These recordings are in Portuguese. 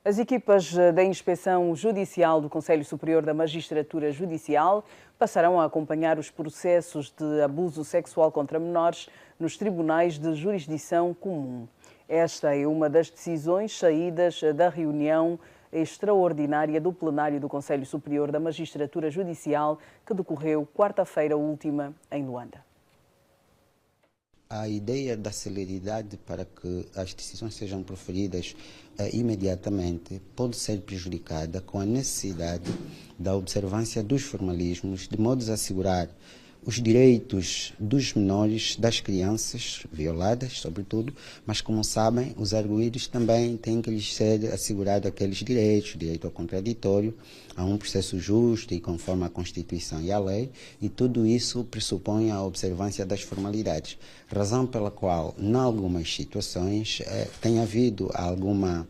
As equipas da Inspeção Judicial do Conselho Superior da Magistratura Judicial passarão a acompanhar os processos de abuso sexual contra menores nos tribunais de jurisdição comum. Esta é uma das decisões saídas da reunião extraordinária do plenário do Conselho Superior da Magistratura Judicial, que decorreu quarta-feira última em Luanda. A ideia da celeridade para que as decisões sejam proferidas imediatamente pode ser prejudicada com a necessidade da observância dos formalismos, de modo a assegurar os direitos dos menores, das crianças violadas, sobretudo, mas, como sabem, os arguidos também têm que lhes ser assegurados aqueles direitos, direito ao contraditório, a um processo justo e conforme a Constituição e a lei, e tudo isso pressupõe a observância das formalidades, razão pela qual, em algumas situações, tem havido alguma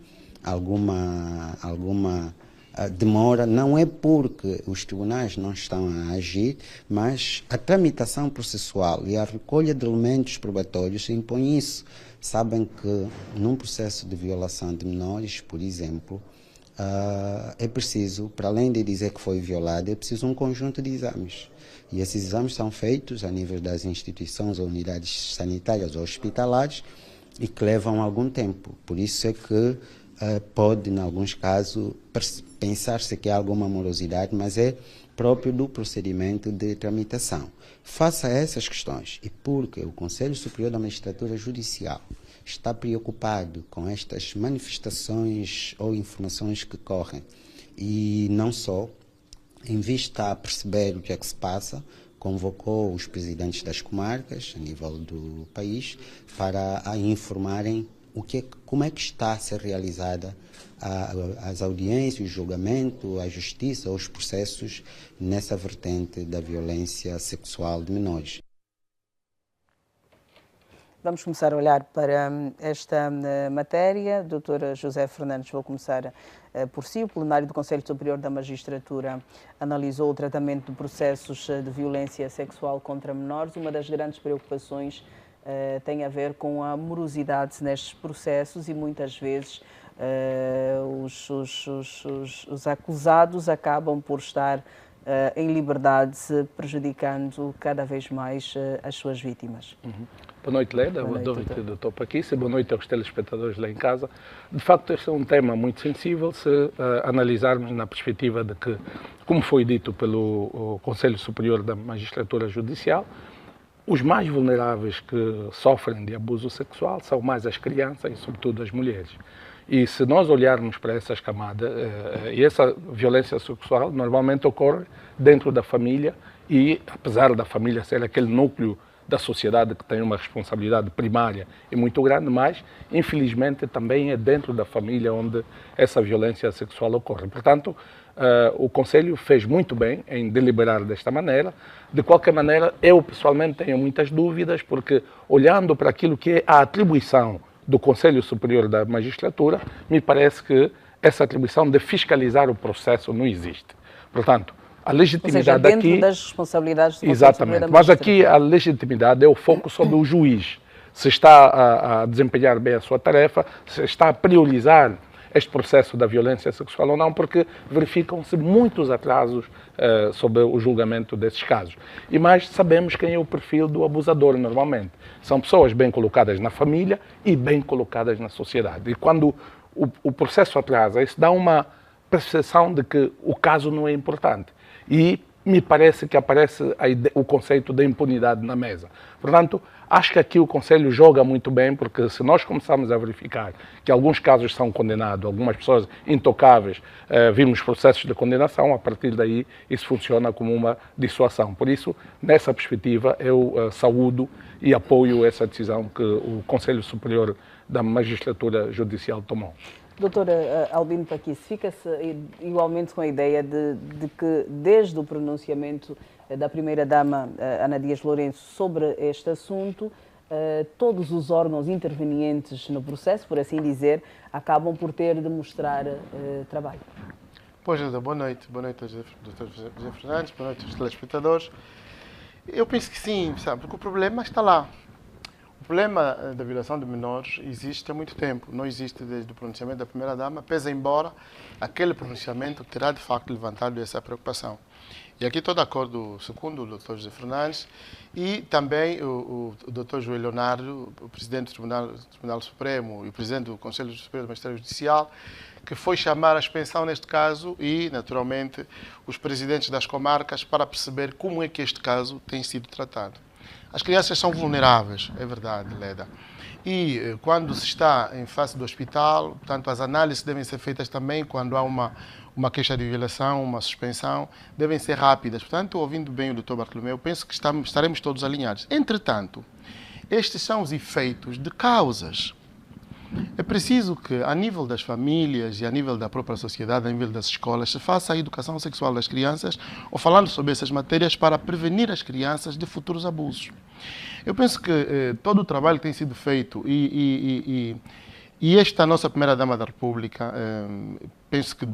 demora, não é porque os tribunais não estão a agir, mas a tramitação processual e a recolha de elementos probatórios impõe isso. Sabem que num processo de violação de menores, por exemplo, é preciso, para além de dizer que foi violado, é preciso um conjunto de exames. E esses exames são feitos a nível das instituições ou unidades sanitárias ou hospitalares e que levam algum tempo. Por isso é que pode, em alguns casos, pensar-se que há alguma morosidade, mas é próprio do procedimento de tramitação. Face a essas questões, e porque o Conselho Superior da Magistratura Judicial está preocupado com estas manifestações ou informações que correm, e não só, em vista a perceber o que é que se passa, convocou os presidentes das comarcas, a nível do país, para informarem como é que está a ser realizada as audiências, o julgamento, a justiça, os processos nessa vertente da violência sexual de menores. Vamos começar a olhar para esta matéria. Doutora José Fernandes, vou começar por si. O plenário do Conselho Superior da Magistratura analisou o tratamento de processos de violência sexual contra menores. Uma das grandes preocupações tem a ver com a morosidade nestes processos e muitas vezes os acusados acabam por estar em liberdade, prejudicando cada vez mais as suas vítimas. Boa noite, Leda. Boa noite, Dr. Paquice. Boa noite aos telespectadores lá em casa. De facto, este é um tema muito sensível se analisarmos na perspectiva de que, como foi dito pelo Conselho Superior da Magistratura Judicial, os mais vulneráveis que sofrem de abuso sexual são mais as crianças e, sobretudo, as mulheres. E se nós olharmos para essas camadas, e essa violência sexual normalmente ocorre dentro da família e, apesar da família ser aquele núcleo da sociedade que tem uma responsabilidade primária e muito grande, mas, infelizmente, também é dentro da família onde essa violência sexual ocorre. Portanto, o Conselho fez muito bem em deliberar desta maneira. De qualquer maneira, eu pessoalmente tenho muitas dúvidas, porque olhando para aquilo que é a atribuição do Conselho Superior da Magistratura, me parece que essa atribuição de fiscalizar o processo não existe. Portanto, a legitimidade dentro aqui... das responsabilidades do Exatamente, Conselho Superior da mas Magistratura. aqui a legitimidade é o foco sobre o juiz. Se está a desempenhar bem a sua tarefa, se está a priorizar este processo da violência sexual ou não, porque verificam-se muitos atrasos sobre o julgamento desses casos. E mais, sabemos quem é o perfil do abusador normalmente. São pessoas bem colocadas na família e bem colocadas na sociedade. E quando o processo atrasa, isso dá uma percepção de que o caso não é importante. E me parece que aparece o conceito da impunidade na mesa. Portanto, acho que aqui o Conselho joga muito bem, porque se nós começarmos a verificar que alguns casos são condenados, algumas pessoas intocáveis, vimos processos de condenação, a partir daí isso funciona como uma dissuasão. Por isso, nessa perspectiva, eu saúdo e apoio essa decisão que o Conselho Superior da Magistratura Judicial tomou. Doutora Albino Paquice, fica-se igualmente com a ideia de que, desde o pronunciamento da Primeira-Dama Ana Dias Lourenço sobre este assunto, todos os órgãos intervenientes no processo, por assim dizer, acabam por ter de mostrar trabalho. Pois, boa noite. Boa noite, Dr. José Fernandes, boa noite aos telespectadores. Eu penso que sim, sabe, porque o problema está lá. O O problema da violação de menores existe há muito tempo, não existe desde o pronunciamento da primeira-dama, pese embora aquele pronunciamento terá de facto levantado essa preocupação. E aqui estou de acordo, segundo o Dr. José Fernandes, e também o Dr. João Leonardo, o Presidente do Tribunal Supremo e o Presidente do Conselho Superior do Magistrado Judicial, que foi chamar a expansão neste caso e, naturalmente, os presidentes das comarcas para perceber como é que este caso tem sido tratado. As crianças são vulneráveis, é verdade, Leda. E quando se está em face do hospital, portanto, as análises devem ser feitas também quando há uma queixa de violação, uma suspensão, devem ser rápidas. Portanto, ouvindo bem o Dr. Bartolomeu, penso que estaremos todos alinhados. Entretanto, estes são os efeitos de causas. É preciso que, a nível das famílias e a nível da própria sociedade, a nível das escolas, se faça a educação sexual das crianças, ou falando sobre essas matérias, para prevenir as crianças de futuros abusos. Eu penso que todo o trabalho que tem sido feito e esta nossa primeira-dama da República, penso que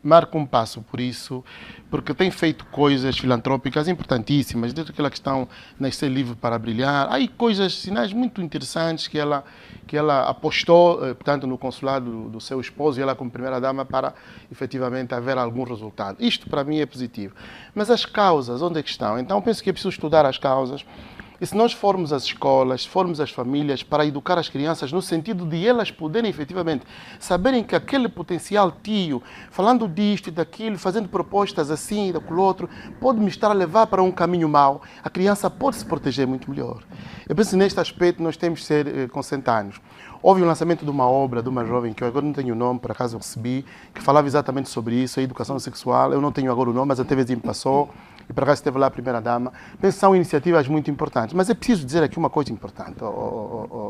marca um passo por isso, porque tem feito coisas filantrópicas importantíssimas, desde aquela questão de nascer livre para brilhar. Há aí coisas, sinais muito interessantes que ela apostou, portanto, no consulado do seu esposo e ela como primeira-dama para, efetivamente, haver algum resultado. Isto, para mim, é positivo. Mas as causas, onde é que estão? Então, penso que é preciso estudar as causas. E se nós formos às escolas, formos às famílias para educar as crianças no sentido de elas poderem efetivamente saberem que aquele potencial tio, falando disto e daquilo, fazendo propostas assim e daquilo outro, pode me estar a levar para um caminho mau, a criança pode se proteger muito melhor. Eu penso que neste aspecto nós temos de ser consentâneos. Houve um lançamento de uma obra de uma jovem, que eu agora não tenho o nome, por acaso eu recebi, que falava exatamente sobre isso, a educação sexual. Eu não tenho agora o nome, mas a TVzinha me passou, e por acaso esteve lá a primeira-dama. Penso que são iniciativas muito importantes. Mas é preciso dizer aqui uma coisa importante,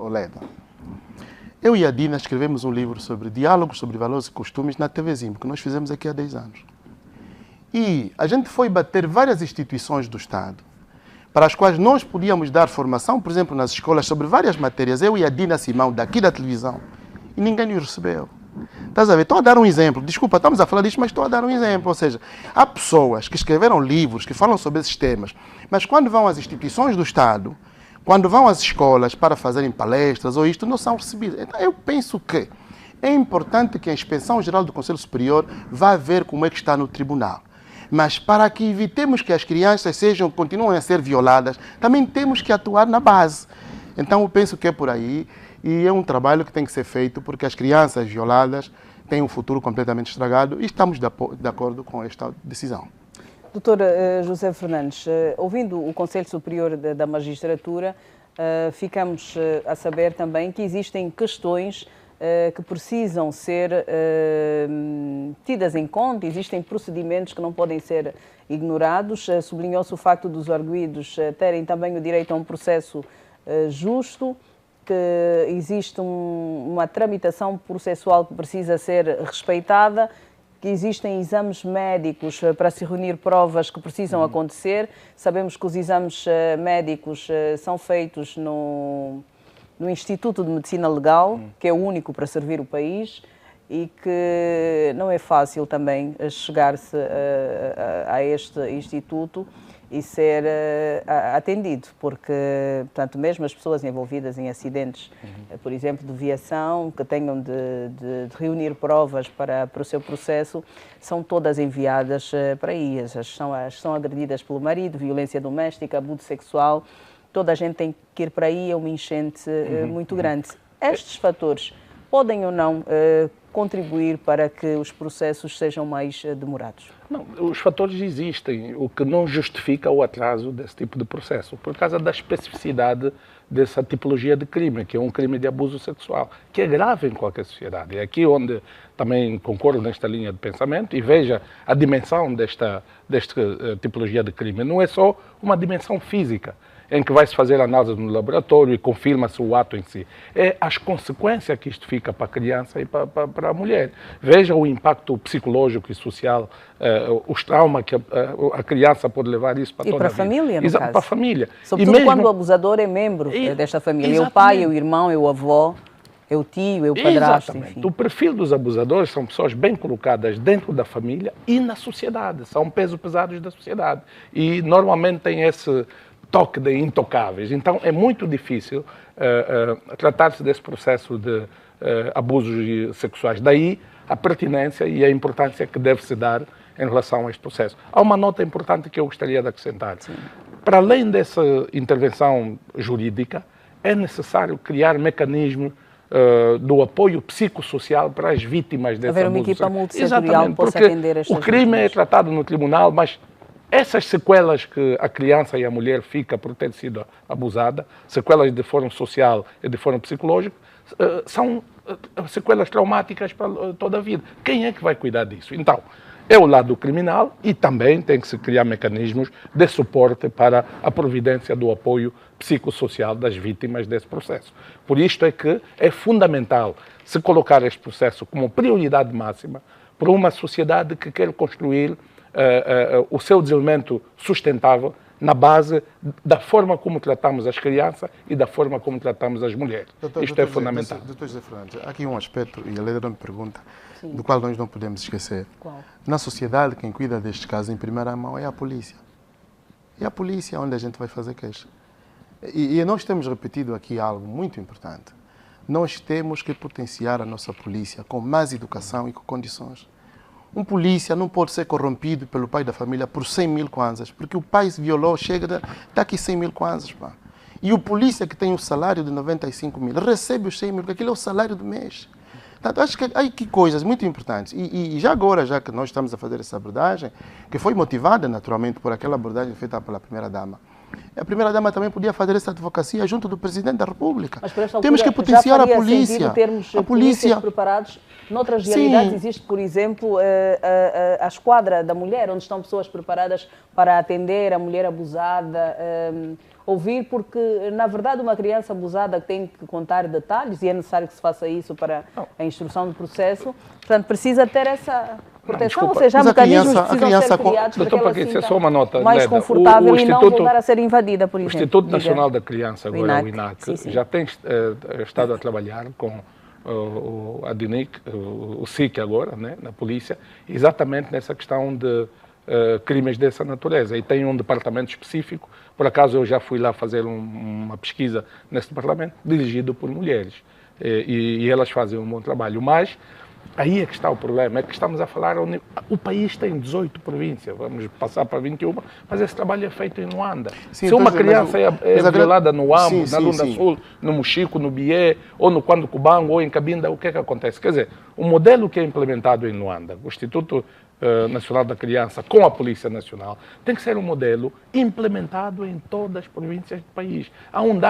Leda. Eu e a Dina escrevemos um livro sobre diálogos sobre valores e costumes na TVzinha, que nós fizemos aqui há 10 anos. E a gente foi bater várias instituições do Estado, para as quais nós podíamos dar formação, por exemplo, nas escolas, sobre várias matérias, eu e a Dina Simão, daqui da televisão, e ninguém nos recebeu. Estás a ver? Estou a dar um exemplo. Desculpa, estamos a falar disto, mas estou a dar um exemplo. Ou seja, há pessoas que escreveram livros, que falam sobre esses temas, mas quando vão às instituições do Estado, quando vão às escolas para fazerem palestras ou isto, não são recebidos. Então, eu penso que é importante que a Inspeção Geral do Conselho Superior vá ver como é que está no tribunal. Mas para que evitemos que as crianças continuem a ser violadas, também temos que atuar na base. Então, eu penso que é por aí e é um trabalho que tem que ser feito porque as crianças violadas têm um futuro completamente estragado e estamos de acordo com esta decisão. Doutor José Fernandes, ouvindo o Conselho Superior da Magistratura, ficamos a saber também que existem questões que precisam ser tidas em conta, existem procedimentos que não podem ser ignorados. Sublinhou-se o facto dos arguidos terem também o direito a um processo justo, que existe uma tramitação processual que precisa ser respeitada, que existem exames médicos para se reunir provas que precisam acontecer. Sabemos que os exames médicos são feitos no Instituto de Medicina Legal, que é o único para servir o país, e que não é fácil também chegar-se a este instituto e ser atendido, porque, portanto, mesmo as pessoas envolvidas em acidentes, por exemplo, de viação, que tenham de reunir provas para o seu processo, são todas enviadas para aí. São agredidas pelo marido, violência doméstica, abuso sexual. Toda a gente tem que ir para aí, é uma enchente muito grande. Estes fatores podem ou não contribuir para que os processos sejam mais demorados? Não, os fatores existem, o que não justifica o atraso desse tipo de processo, por causa da especificidade dessa tipologia de crime, que é um crime de abuso sexual, que é grave em qualquer sociedade. É aqui onde também concordo nesta linha de pensamento e veja a dimensão desta tipologia de crime. Não é só uma dimensão física, em que vai-se fazer análise no laboratório e confirma-se o ato em si. É as consequências que isto fica para a criança e para a mulher. Veja o impacto psicológico e social, os traumas que a criança pode levar isso para toda a vida. E para a família, no caso. Para a família. Sobretudo mesmo quando o abusador é membro desta família. É o pai, é o irmão, é o avó, é o tio, é o padrasto, exatamente. Enfim. O perfil dos abusadores são pessoas bem colocadas dentro da família e na sociedade. São pesos pesados da sociedade. E normalmente têm esse toque de intocáveis. Então, é muito difícil tratar-se desse processo de abusos sexuais. Daí a pertinência e a importância que deve-se dar em relação a este processo. Há uma nota importante que eu gostaria de acrescentar. Sim. Para além dessa intervenção jurídica, é necessário criar mecanismos do apoio psicossocial para as vítimas desse abuso. Haver uma equipa multissetorial que possa atender estas o crime vítimas. É tratado no tribunal, mas essas sequelas que a criança e a mulher fica por ter sido abusada, sequelas de forma social e de forma psicológica, são sequelas traumáticas para toda a vida. Quem é que vai cuidar disso? Então, é o lado criminal e também tem que se criar mecanismos de suporte para a providência do apoio psicossocial das vítimas desse processo. Por isto é que é fundamental se colocar este processo como prioridade máxima para uma sociedade que quer construir o seu desenvolvimento sustentável na base da forma como tratamos as crianças e da forma como tratamos as mulheres. Isto é fundamental. Doutor José Fernandes, há aqui um aspecto, e a lei me pergunta, sim, do qual nós não podemos esquecer. Qual? Na sociedade, quem cuida destes casos em primeira mão é a polícia. É a polícia onde a gente vai fazer queixa. E nós temos repetido aqui algo muito importante. Nós temos que potenciar a nossa polícia com mais educação e com condições. Um polícia não pode ser corrompido pelo pai da família por 100 mil kwanzas, porque o pai se violou, chega, está aqui 100 mil kwanzas. Pá. E o polícia que tem um salário de 95 mil recebe os 100 mil, porque aquele é o salário do mês. Portanto, acho que há aqui coisas muito importantes. E já agora, já que nós estamos a fazer essa abordagem, que foi motivada naturalmente por aquela abordagem feita pela primeira-dama, a primeira-dama também podia fazer essa advocacia junto do Presidente da República. Mas por esta altura, temos que potenciar a polícia. Termos a polícia preparados. Noutras realidades existe, por exemplo, a esquadra da mulher, onde estão pessoas preparadas para atender a mulher abusada, ouvir, porque, na verdade, uma criança abusada tem que contar detalhes e é necessário que se faça isso para a instrução do processo. Portanto, precisa ter essa proteção, ou seja, há mecanismos que precisam ser criados para que ela sinta só uma nota, mais confortável e não voltar a ser invadida, por exemplo. O Instituto Nacional da Criança, agora o INAC, já tem estado a trabalhar com a DINIC, o SIC agora, né, na polícia, exatamente nessa questão de crimes dessa natureza. E tem um departamento específico, por acaso eu já fui lá fazer uma pesquisa nesse departamento, dirigido por mulheres. E elas fazem um bom trabalho. Mas aí é que está o problema, é que estamos a falar, o país tem 18 províncias, vamos passar para 21, mas esse trabalho é feito em Luanda. Sim, se uma criança é violada no Ambo, na Lunda Sul, no Mochico, no Bié, ou no Quando Cubango, ou em Cabinda, o que é que acontece? Quer dizer, o modelo que é implementado em Luanda, o Instituto Nacional da Criança com a Polícia Nacional, tem que ser um modelo implementado em todas as províncias do país. Há um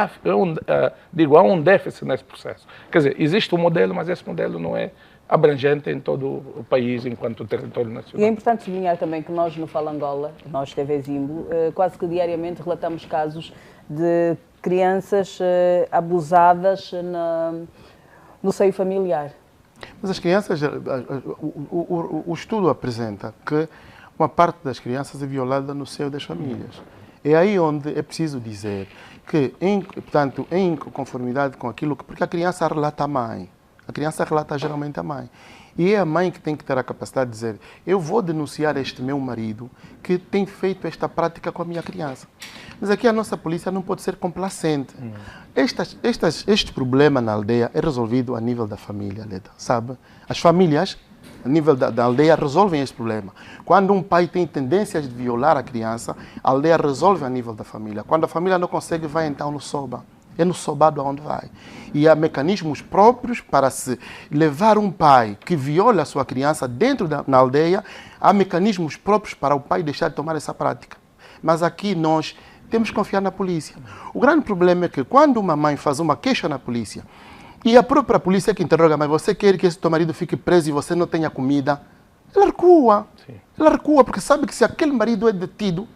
déficit nesse processo. Quer dizer, existe um modelo, mas esse modelo não é abrangente em todo o país enquanto território nacional. E é importante sublinhar também que nós no Fala Angola, nós TV Zimbo, quase que diariamente relatamos casos de crianças abusadas no seio familiar. Mas as crianças, o estudo apresenta que uma parte das crianças é violada no seio das famílias. É aí onde é preciso dizer que, portanto, em conformidade com aquilo que... Porque a criança relata a mãe. A criança relata geralmente a mãe. E é a mãe que tem que ter a capacidade de dizer: eu vou denunciar este meu marido que tem feito esta prática com a minha criança. Mas aqui a nossa polícia não pode ser complacente. Este problema na aldeia é resolvido a nível da família, Leda, sabe? As famílias, a nível da aldeia, resolvem este problema. Quando um pai tem tendências de violar a criança, a aldeia resolve a nível da família. Quando a família não consegue, vai então no SOBA. É no sobado aonde vai. E há mecanismos próprios para se levar um pai que viola a sua criança dentro na aldeia, há mecanismos próprios para o pai deixar de tomar essa prática. Mas aqui nós temos que confiar na polícia. O grande problema é que quando uma mãe faz uma queixa na polícia, e a própria polícia que interroga: mas você quer que esse teu marido fique preso e você não tenha comida? Ela recua. Sim. Ela recua porque sabe que se aquele marido é detido,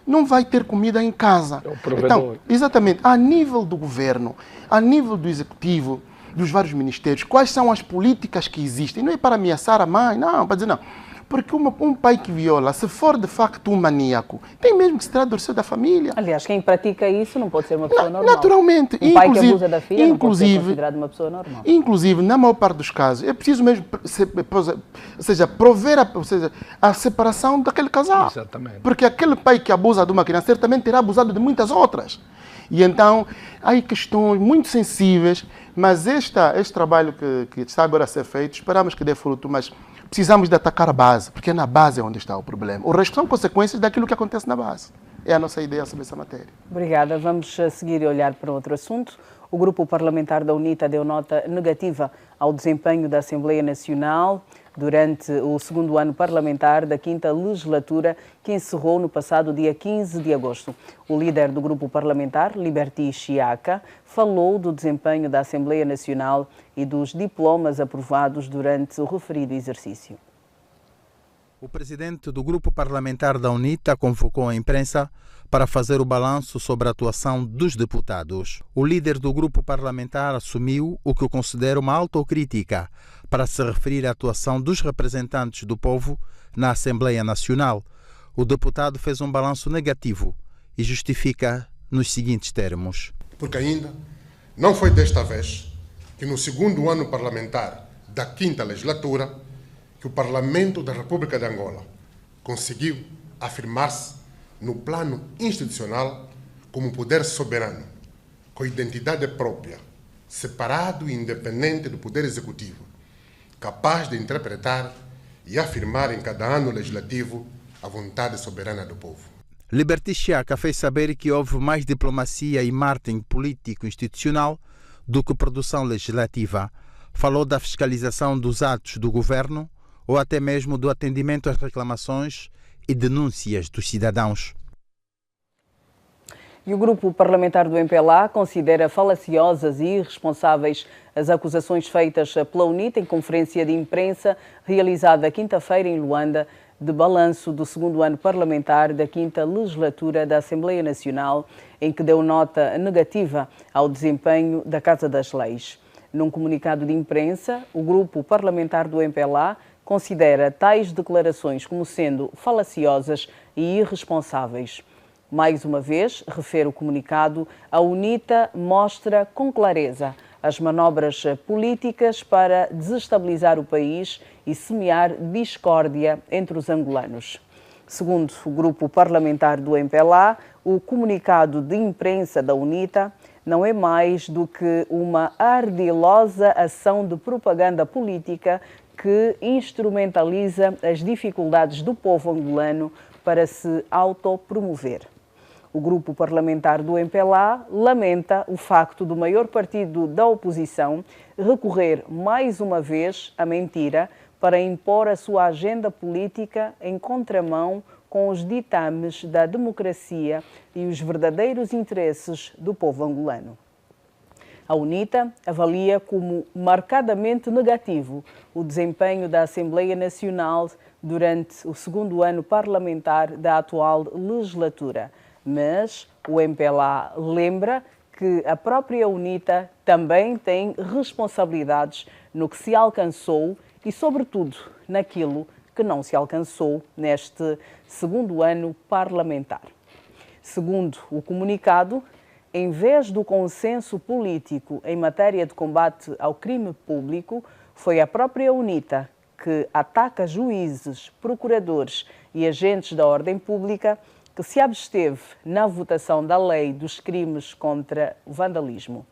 não vai ter comida em casa. É o provedor. Então, exatamente, a nível do governo, a nível do executivo, dos vários ministérios, quais são as políticas que existem? Não é para ameaçar a mãe, não, para dizer não. Porque um pai que viola, se for de facto um maníaco, tem mesmo que se traduzir da família. Aliás, quem pratica isso não pode ser uma pessoa normal. Naturalmente. Um pai que abusa da filha não pode ser considerado uma pessoa normal. Inclusive, na maior parte dos casos, é preciso mesmo prover a separação daquele casal. Exatamente. Porque aquele pai que abusa de uma criança certamente terá abusado de muitas outras. E então, há questões muito sensíveis, mas este trabalho que está agora a ser feito, esperamos que dê fruto, mas precisamos de atacar a base, porque é na base onde está o problema. O resto são consequências daquilo que acontece na base. É a nossa ideia sobre essa matéria. Obrigada. Vamos seguir e olhar para outro assunto. O grupo parlamentar da UNITA deu nota negativa ao desempenho da Assembleia Nacional durante o segundo ano parlamentar da 5ª legislatura, que encerrou no passado dia 15 de agosto. O líder do grupo parlamentar, Liberty Chiaka, falou do desempenho da Assembleia Nacional e dos diplomas aprovados durante o referido exercício. O presidente do grupo parlamentar da UNITA convocou a imprensa para fazer o balanço sobre a atuação dos deputados. O líder do grupo parlamentar assumiu o que eu considero uma autocrítica para se referir à atuação dos representantes do povo na Assembleia Nacional. O deputado fez um balanço negativo e justifica nos seguintes termos. Porque ainda não foi desta vez que no segundo ano parlamentar da 5ª legislatura que o Parlamento da República de Angola conseguiu afirmar-se no plano institucional como poder soberano, com identidade própria, separado e independente do poder executivo, capaz de interpretar e afirmar em cada ano legislativo a vontade soberana do povo. Liberty Chiaka fez saber que houve mais diplomacia e marketing político-institucional do que produção legislativa. Falou da fiscalização dos atos do governo ou até mesmo do atendimento às reclamações e denúncias dos cidadãos. E o grupo parlamentar do MPLA considera falaciosas e irresponsáveis as acusações feitas pela UNITA em conferência de imprensa realizada quinta-feira em Luanda, de balanço do segundo ano parlamentar da 5ª legislatura da Assembleia Nacional, em que deu nota negativa ao desempenho da Casa das Leis. Num comunicado de imprensa, o grupo parlamentar do MPLA considera tais declarações como sendo falaciosas e irresponsáveis. Mais uma vez, refere o comunicado, a UNITA mostra com clareza as manobras políticas para desestabilizar o país e semear discórdia entre os angolanos. Segundo o grupo parlamentar do MPLA, o comunicado de imprensa da UNITA não é mais do que uma ardilosa ação de propaganda política que instrumentaliza as dificuldades do povo angolano para se autopromover. O grupo parlamentar do MPLA lamenta o facto do maior partido da oposição recorrer mais uma vez à mentira para impor a sua agenda política em contramão com os ditames da democracia e os verdadeiros interesses do povo angolano. A UNITA avalia como marcadamente negativo o desempenho da Assembleia Nacional durante o segundo ano parlamentar da atual legislatura, mas o MPLA lembra que a própria UNITA também tem responsabilidades no que se alcançou e, sobretudo, naquilo que não se alcançou neste segundo ano parlamentar. Segundo o comunicado, em vez do consenso político em matéria de combate ao crime público, foi a própria UNITA que ataca juízes, procuradores e agentes da ordem pública que se absteve na votação da lei dos crimes contra o vandalismo.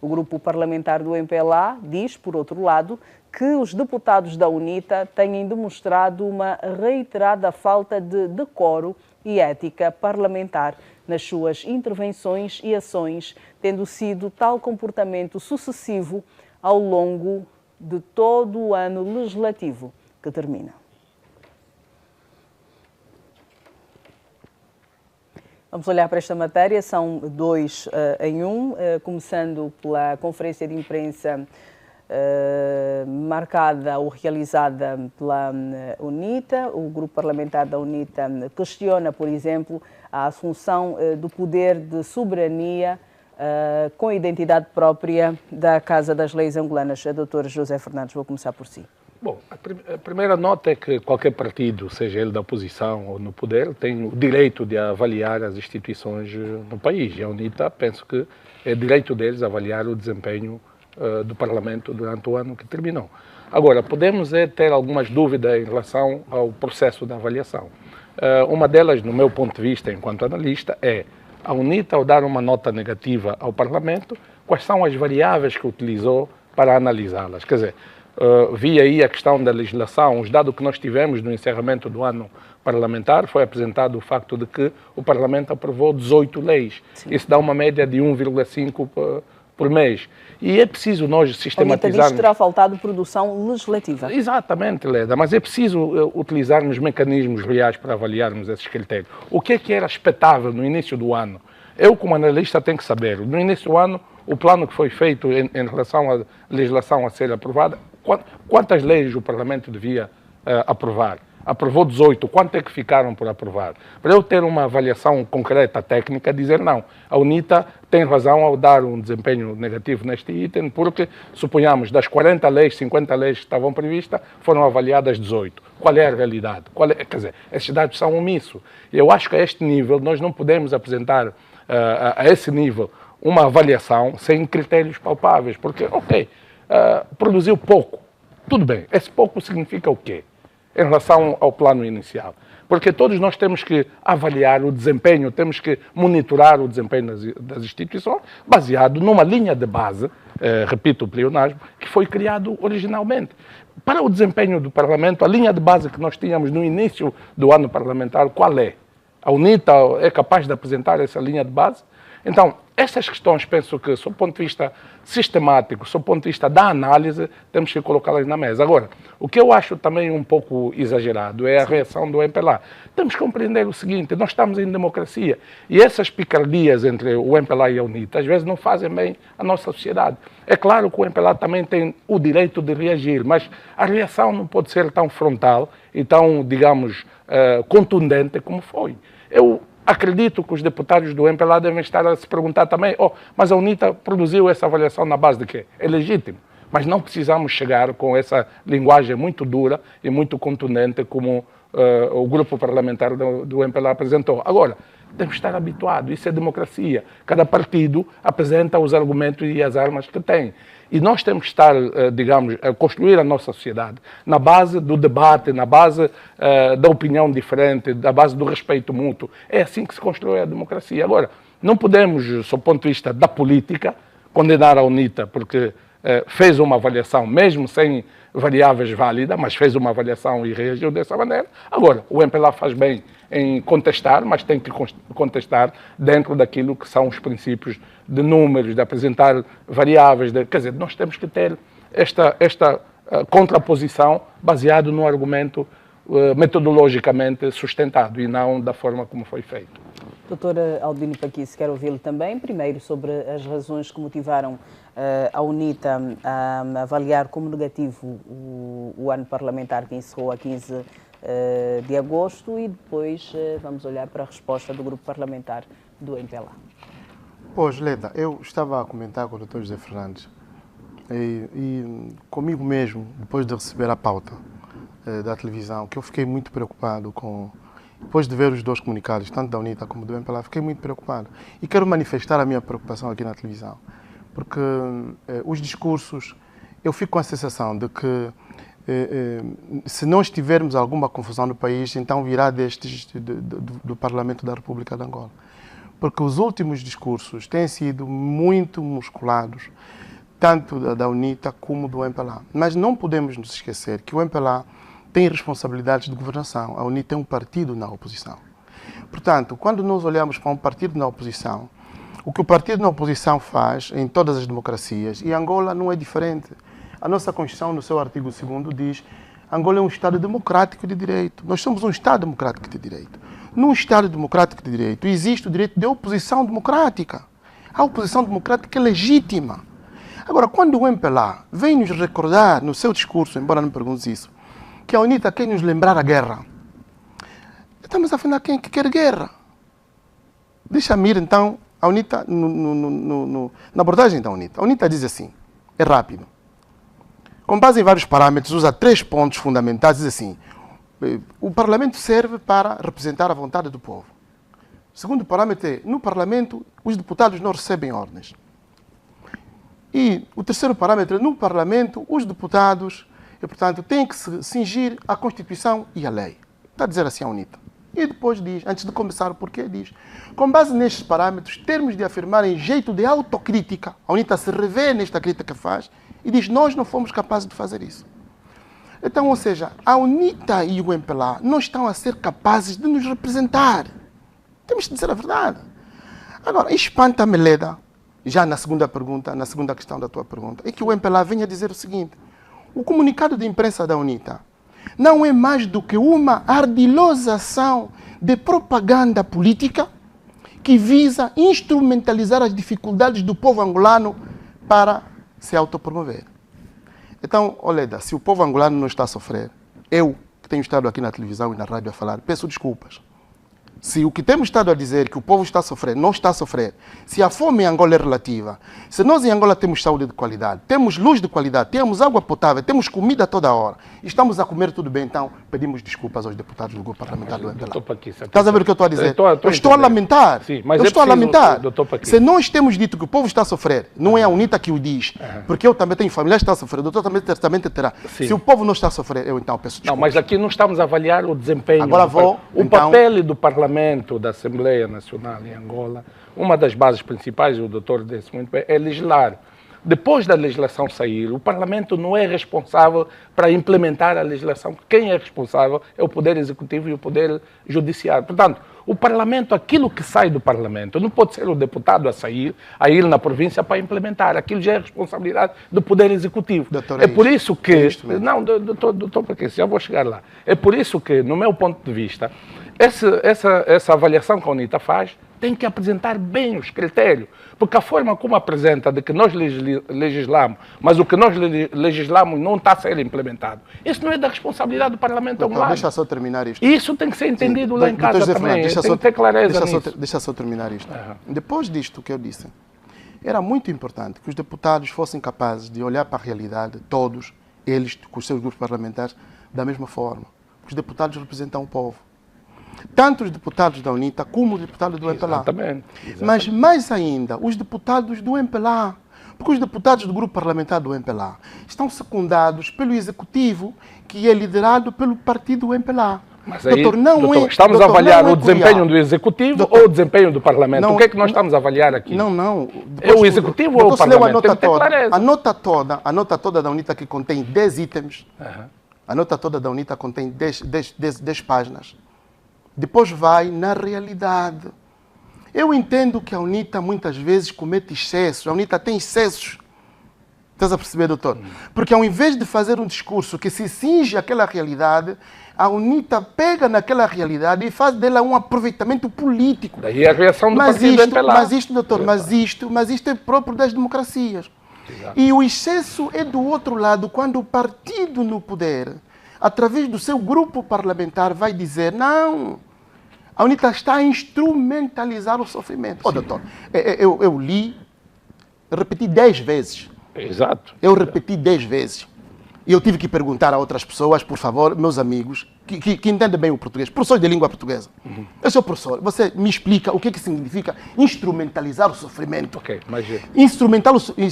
O grupo parlamentar do MPLA diz, por outro lado, que os deputados da UNITA têm demonstrado uma reiterada falta de decoro e ética parlamentar nas suas intervenções e ações, tendo sido tal comportamento sucessivo ao longo de todo o ano legislativo que termina. Vamos olhar para esta matéria, são dois em um, começando pela conferência de imprensa marcada ou realizada pela UNITA. O grupo parlamentar da UNITA questiona, por exemplo, a assunção do poder de soberania com identidade própria da Casa das Leis angolanas. Dr. José Fernandes, vou começar por si. Bom, a primeira nota é que qualquer partido, seja ele da oposição ou no poder, tem o direito de avaliar as instituições no país. E a UNITA, penso que é direito deles avaliar o desempenho do Parlamento durante o ano que terminou. Agora, podemos ter algumas dúvidas em relação ao processo de avaliação. Uma delas, no meu ponto de vista, enquanto analista, é a UNITA, ao dar uma nota negativa ao Parlamento, quais são as variáveis que utilizou para analisá-las. Quer dizer, vi aí a questão da legislação. Os dados que nós tivemos no encerramento do ano parlamentar foi apresentado o facto de que o Parlamento aprovou 18 leis. Sim. Isso dá uma média de 1,5 por mês. E é preciso nós sistematizarmos... A UNITA diz que terá faltado produção legislativa. Exatamente, Leda, mas é preciso utilizarmos mecanismos reais para avaliarmos esses critérios. O que é que era expectável no início do ano? Eu, como analista, tenho que saber. No início do ano, o plano que foi feito em relação à legislação a ser aprovada, quantas leis o Parlamento devia aprovar? Aprovou 18, quanto é que ficaram por aprovar? Para eu ter uma avaliação concreta, técnica, dizer não, a UNITA tem razão ao dar um desempenho negativo neste item, porque, suponhamos, das 40 leis, 50 leis que estavam previstas, foram avaliadas 18. Qual é a realidade? Quer dizer, esses dados são omissos. Eu acho que a este nível nós não podemos apresentar a esse nível uma avaliação sem critérios palpáveis, porque, ok, produziu pouco, tudo bem, esse pouco significa o quê? Em relação ao plano inicial. Porque todos nós temos que avaliar o desempenho, temos que monitorar o desempenho das instituições, baseado numa linha de base, repito o pleonasmo, que foi criado originalmente. Para o desempenho do Parlamento, a linha de base que nós tínhamos no início do ano parlamentar, qual é? A UNITA é capaz de apresentar essa linha de base? Então, essas questões, penso que, sob o ponto de vista sistemático, sob o ponto de vista da análise, temos que colocá-las na mesa. Agora, o que eu acho também um pouco exagerado é a reação do MPLA. Temos que compreender o seguinte, nós estamos em democracia e essas picardias entre o MPLA e a UNITA, às vezes não fazem bem à nossa sociedade. É claro que o MPLA também tem o direito de reagir, mas a reação não pode ser tão frontal e tão, digamos, contundente como foi. Eu acredito que os deputados do MPLA devem estar a se perguntar também, mas a UNITA produziu essa avaliação na base de quê? É legítimo, mas não precisamos chegar com essa linguagem muito dura e muito contundente como o grupo parlamentar do MPLA apresentou. Agora, temos que estar habituados, isso é democracia. Cada partido apresenta os argumentos e as armas que tem. E nós temos que estar, digamos, a construir a nossa sociedade na base do debate, na base da opinião diferente, na base do respeito mútuo. É assim que se constrói a democracia. Agora, não podemos, sob o ponto de vista da política, condenar a UNITA porque fez uma avaliação, mesmo sem variáveis válidas, mas fez uma avaliação e reagiu dessa maneira. Agora, o MPLA faz bem em contestar, mas tem que contestar dentro daquilo que são os princípios de números, de apresentar variáveis. Quer dizer, nós temos que ter esta contraposição baseado no argumento metodologicamente sustentado e não da forma como foi feito. Doutora Albino Paquice, quero ouvi-lo também, primeiro sobre as razões que motivaram a UNITA a avaliar como negativo o ano parlamentar que encerrou a 15 de agosto e depois vamos olhar para a resposta do grupo parlamentar do MPLA. Pois, Leda, eu estava a comentar com o Dr. José Fernandes e comigo mesmo, depois de receber a pauta da televisão, que eu fiquei muito preocupado depois de ver os dois comunicados, tanto da UNITA como do MPLA, fiquei muito preocupado. E quero manifestar a minha preocupação aqui na televisão, porque os discursos, eu fico com a sensação de que se nós tivermos alguma confusão no país, então virá do Parlamento da República de Angola. Porque os últimos discursos têm sido muito musculados, tanto da UNITA como do MPLA. Mas não podemos nos esquecer que o MPLA tem responsabilidades de governação. A UNITA é um partido na oposição. Portanto, quando nós olhamos para um partido na oposição, o que o partido na oposição faz em todas as democracias, e Angola não é diferente. A nossa Constituição, no seu artigo 2º, diz Angola é um Estado democrático de direito. Nós somos um Estado democrático de direito. Num Estado democrático de direito, existe o direito de oposição democrática. A oposição democrática é legítima. Agora, quando o MPLA vem nos recordar, no seu discurso, embora não pergunte isso, que a UNITA quer nos lembrar a guerra, estamos a falar quem quer guerra. Deixa-me ir, então, a UNITA, na abordagem da UNITA. A UNITA diz assim, é rápido. com base em vários parâmetros, usa 3 pontos fundamentais. Diz assim: o Parlamento serve para representar a vontade do povo. O segundo parâmetro é: no Parlamento, os deputados não recebem ordens. E o terceiro parâmetro é: no Parlamento, os deputados, portanto, têm que se cingir à Constituição e à lei. Está a dizer assim a UNITA. E depois diz, antes de começar o porquê, diz: com base nestes parâmetros, termos de afirmar em jeito de autocrítica, a UNITA se revê nesta crítica que faz e diz: nós não fomos capazes de fazer isso. Então, ou seja, a UNITA e o MPLA não estão a ser capazes de nos representar. Temos de dizer a verdade. Agora, espanta-me, Leda, já na segunda pergunta, na segunda questão da tua pergunta, é que o MPLA venha dizer o seguinte: o comunicado de imprensa da UNITA não é mais do que uma ardilosa ação de propaganda política que visa instrumentalizar as dificuldades do povo angolano para se autopromover. Então, Leda, se o povo angolano não está a sofrer, eu, que tenho estado aqui na televisão e na rádio a falar, peço desculpas. Se o que temos estado a dizer que o povo está a sofrer, não está a sofrer, se a fome em Angola é relativa, se nós em Angola temos saúde de qualidade, temos luz de qualidade, temos água potável, temos comida toda hora, estamos a comer tudo bem, então pedimos desculpas aos deputados do grupo parlamentar do MPLA. Estás a ver o que eu estou a dizer? Eu estou a lamentar. Sim, mas eu estou a lamentar. Se nós temos dito que o povo está a sofrer, não é a UNITA que o diz, porque eu também tenho família que está a sofrer, o doutor também terá. Sim. Se o povo não está a sofrer, eu então peço desculpas. Não, mas aqui não estamos a avaliar o desempenho. Agora vou, o papel do Parlamento, da Assembleia Nacional em Angola, uma das bases principais, o doutor disse muito bem, é legislar. Depois da legislação sair, o Parlamento não é responsável para implementar a legislação. Quem é responsável é o Poder Executivo e o Poder Judiciário. Portanto, o Parlamento, aquilo que sai do Parlamento, não pode ser o deputado a ir na província para implementar. Aquilo já é responsabilidade do Poder Executivo. Doutor, é por isso que... Não, doutor, porque já vou chegar lá. É por isso que, no meu ponto de vista, essa avaliação que a UNITA faz tem que apresentar bem os critérios, porque a forma como apresenta de que nós legislamos, mas o que nós legislamos não está a ser implementado, isso não é da responsabilidade do Parlamento angolano. Deixa só terminar isto. E isso tem que ser entendido lá em casa também, tem que ter clareza nisso. Deixa só terminar isto. Depois disto que eu disse, era muito importante que os deputados fossem capazes de olhar para a realidade, todos eles, com os seus grupos parlamentares, da mesma forma. Os deputados representam o povo. Tanto os deputados da UNITA como os deputados do MPLA. Exatamente. Mas mais ainda, os deputados do MPLA. Porque os deputados do grupo parlamentar do MPLA estão secundados pelo Executivo, que é liderado pelo partido MPLA. Mas aí, doutor, estamos a avaliar o desempenho do Executivo ou o desempenho do Parlamento? O que é que nós estamos a avaliar aqui? Não. É o Executivo ou o Parlamento? Tem que ter clareza. A nota toda da UNITA, que contém 10 itens, a nota toda da UNITA contém 10 páginas. Depois vai na realidade. Eu entendo que a UNITA muitas vezes comete excessos. A UNITA tem excessos. Estás a perceber, doutor? Porque ao invés de fazer um discurso que se cinge àquela realidade, a UNITA pega naquela realidade e faz dela um aproveitamento político. Daí a reação do partido MPLA. Mas isto, doutor, mas isto é próprio das democracias. Exato. E o excesso é do outro lado, quando o partido no poder, através do seu grupo parlamentar, vai dizer: não, a UNITA está a instrumentalizar o sofrimento. Doutor, eu li, repeti 10 vezes. Exato. Eu repeti 10 vezes. E eu tive que perguntar a outras pessoas, por favor, meus amigos, que entendem bem o português, professores de língua portuguesa. Eu sou professor, você me explica o que significa instrumentalizar o sofrimento. Ok, mas...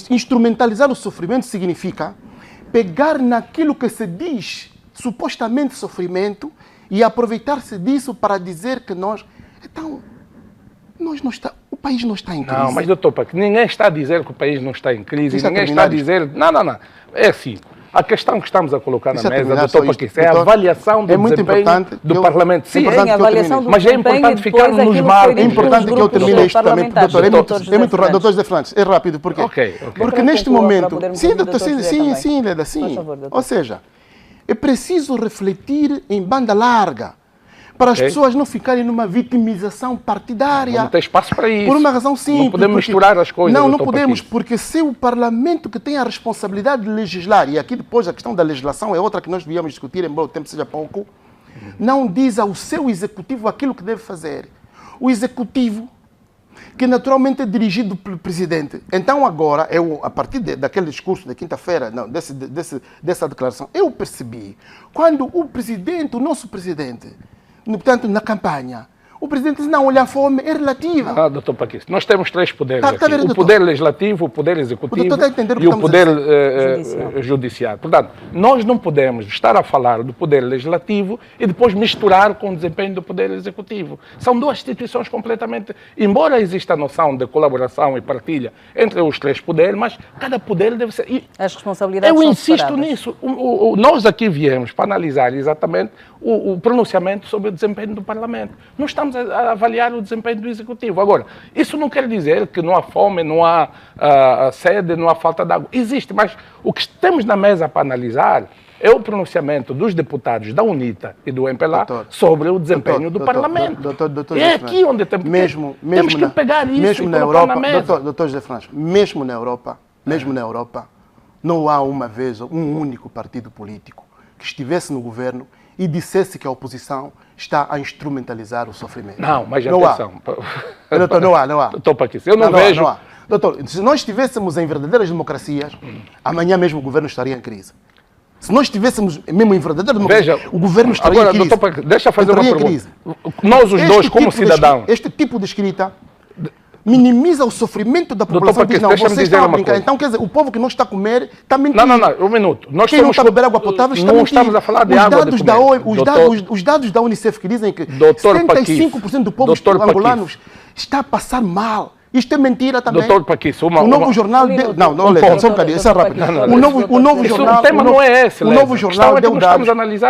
Instrumentalizar o sofrimento significa pegar naquilo que se diz supostamente sofrimento e aproveitar-se disso para dizer que nós... Então, o país não está em crise. Não, mas doutor, ninguém está a dizer que o país não está em crise, ninguém está a dizer... Não. É assim. A questão que estamos a colocar na mesa, doutor Paquista, é a avaliação do desempenho do Parlamento. Sim, a avaliação do mas é importante ficar nos marcos. É importante que eu termine isto também, doutor. Doutor José Fernandes, é rápido, por quê? Porque neste momento... Sim, doutor, sim, Leda, sim. Ou seja, é preciso refletir em banda larga, para as pessoas não ficarem numa vitimização partidária. Não tem espaço para isso. Por uma razão simples. Não podemos misturar as coisas. Não podemos, porque se o Parlamento, que tem a responsabilidade de legislar, e aqui depois a questão da legislação é outra que nós viemos discutir, embora o tempo seja pouco, não diz ao seu Executivo aquilo que deve fazer. O Executivo que naturalmente é dirigido pelo presidente. Então agora, a partir daquele discurso da quinta-feira, dessa declaração, eu percebi, quando o presidente, o nosso presidente, portanto, na campanha, o presidente diz, não, olha, a fome é relativa. Ah, doutor Paquis, nós temos 3 poderes aqui. Vendo, o poder legislativo, o poder executivo e o poder judiciário. Portanto, nós não podemos estar a falar do poder legislativo e depois misturar com o desempenho do poder executivo. São 2 instituições completamente... Embora exista a noção de colaboração e partilha entre os 3 poderes, mas cada poder deve ser... As responsabilidades Eu são insisto separadas. nisso. Nós aqui viemos para analisar exatamente o pronunciamento sobre o desempenho do Parlamento. Não estamos a avaliar o desempenho do Executivo. Agora, isso não quer dizer que não há fome, não há sede, não há falta de água. Existe, mas o que temos na mesa para analisar é o pronunciamento dos deputados da UNITA e do MPLA sobre o desempenho do Parlamento. É aqui onde temos que pegar isso e colocar na mesa. Doutor José Fernandes, mesmo na Europa, não há uma vez um único partido político que estivesse no governo e dissesse que a oposição está a instrumentalizar o sofrimento. Não, mas não atenção. Doutor, não há. Doutor Paquis, eu não vejo... Não há. Doutor, se nós estivéssemos em verdadeiras democracias, amanhã mesmo o governo estaria em crise. Se nós estivéssemos mesmo em verdadeira democracia, o governo estaria em crise. Agora, doutor Paquis, deixa eu fazer uma pergunta. Nós os dois, como cidadãos... Este tipo de escrita minimiza o sofrimento da população. Doutor Paquis, deixa-me dizer uma coisa. Então, quer dizer, o povo que não está a comer está mentindo. Não, um minuto. Nós Quem não está a beber água potável está mentindo. Não estamos a falar de água de comer. Os dados da Unicef que dizem que Doutor 75% do povo angolano está a passar mal. Isto é mentira também. Doutor Paquis, o novo jornal... Não, só um bocadinho, isso é rápido. O novo jornal... O tema não é esse, o novo jornal deu dados.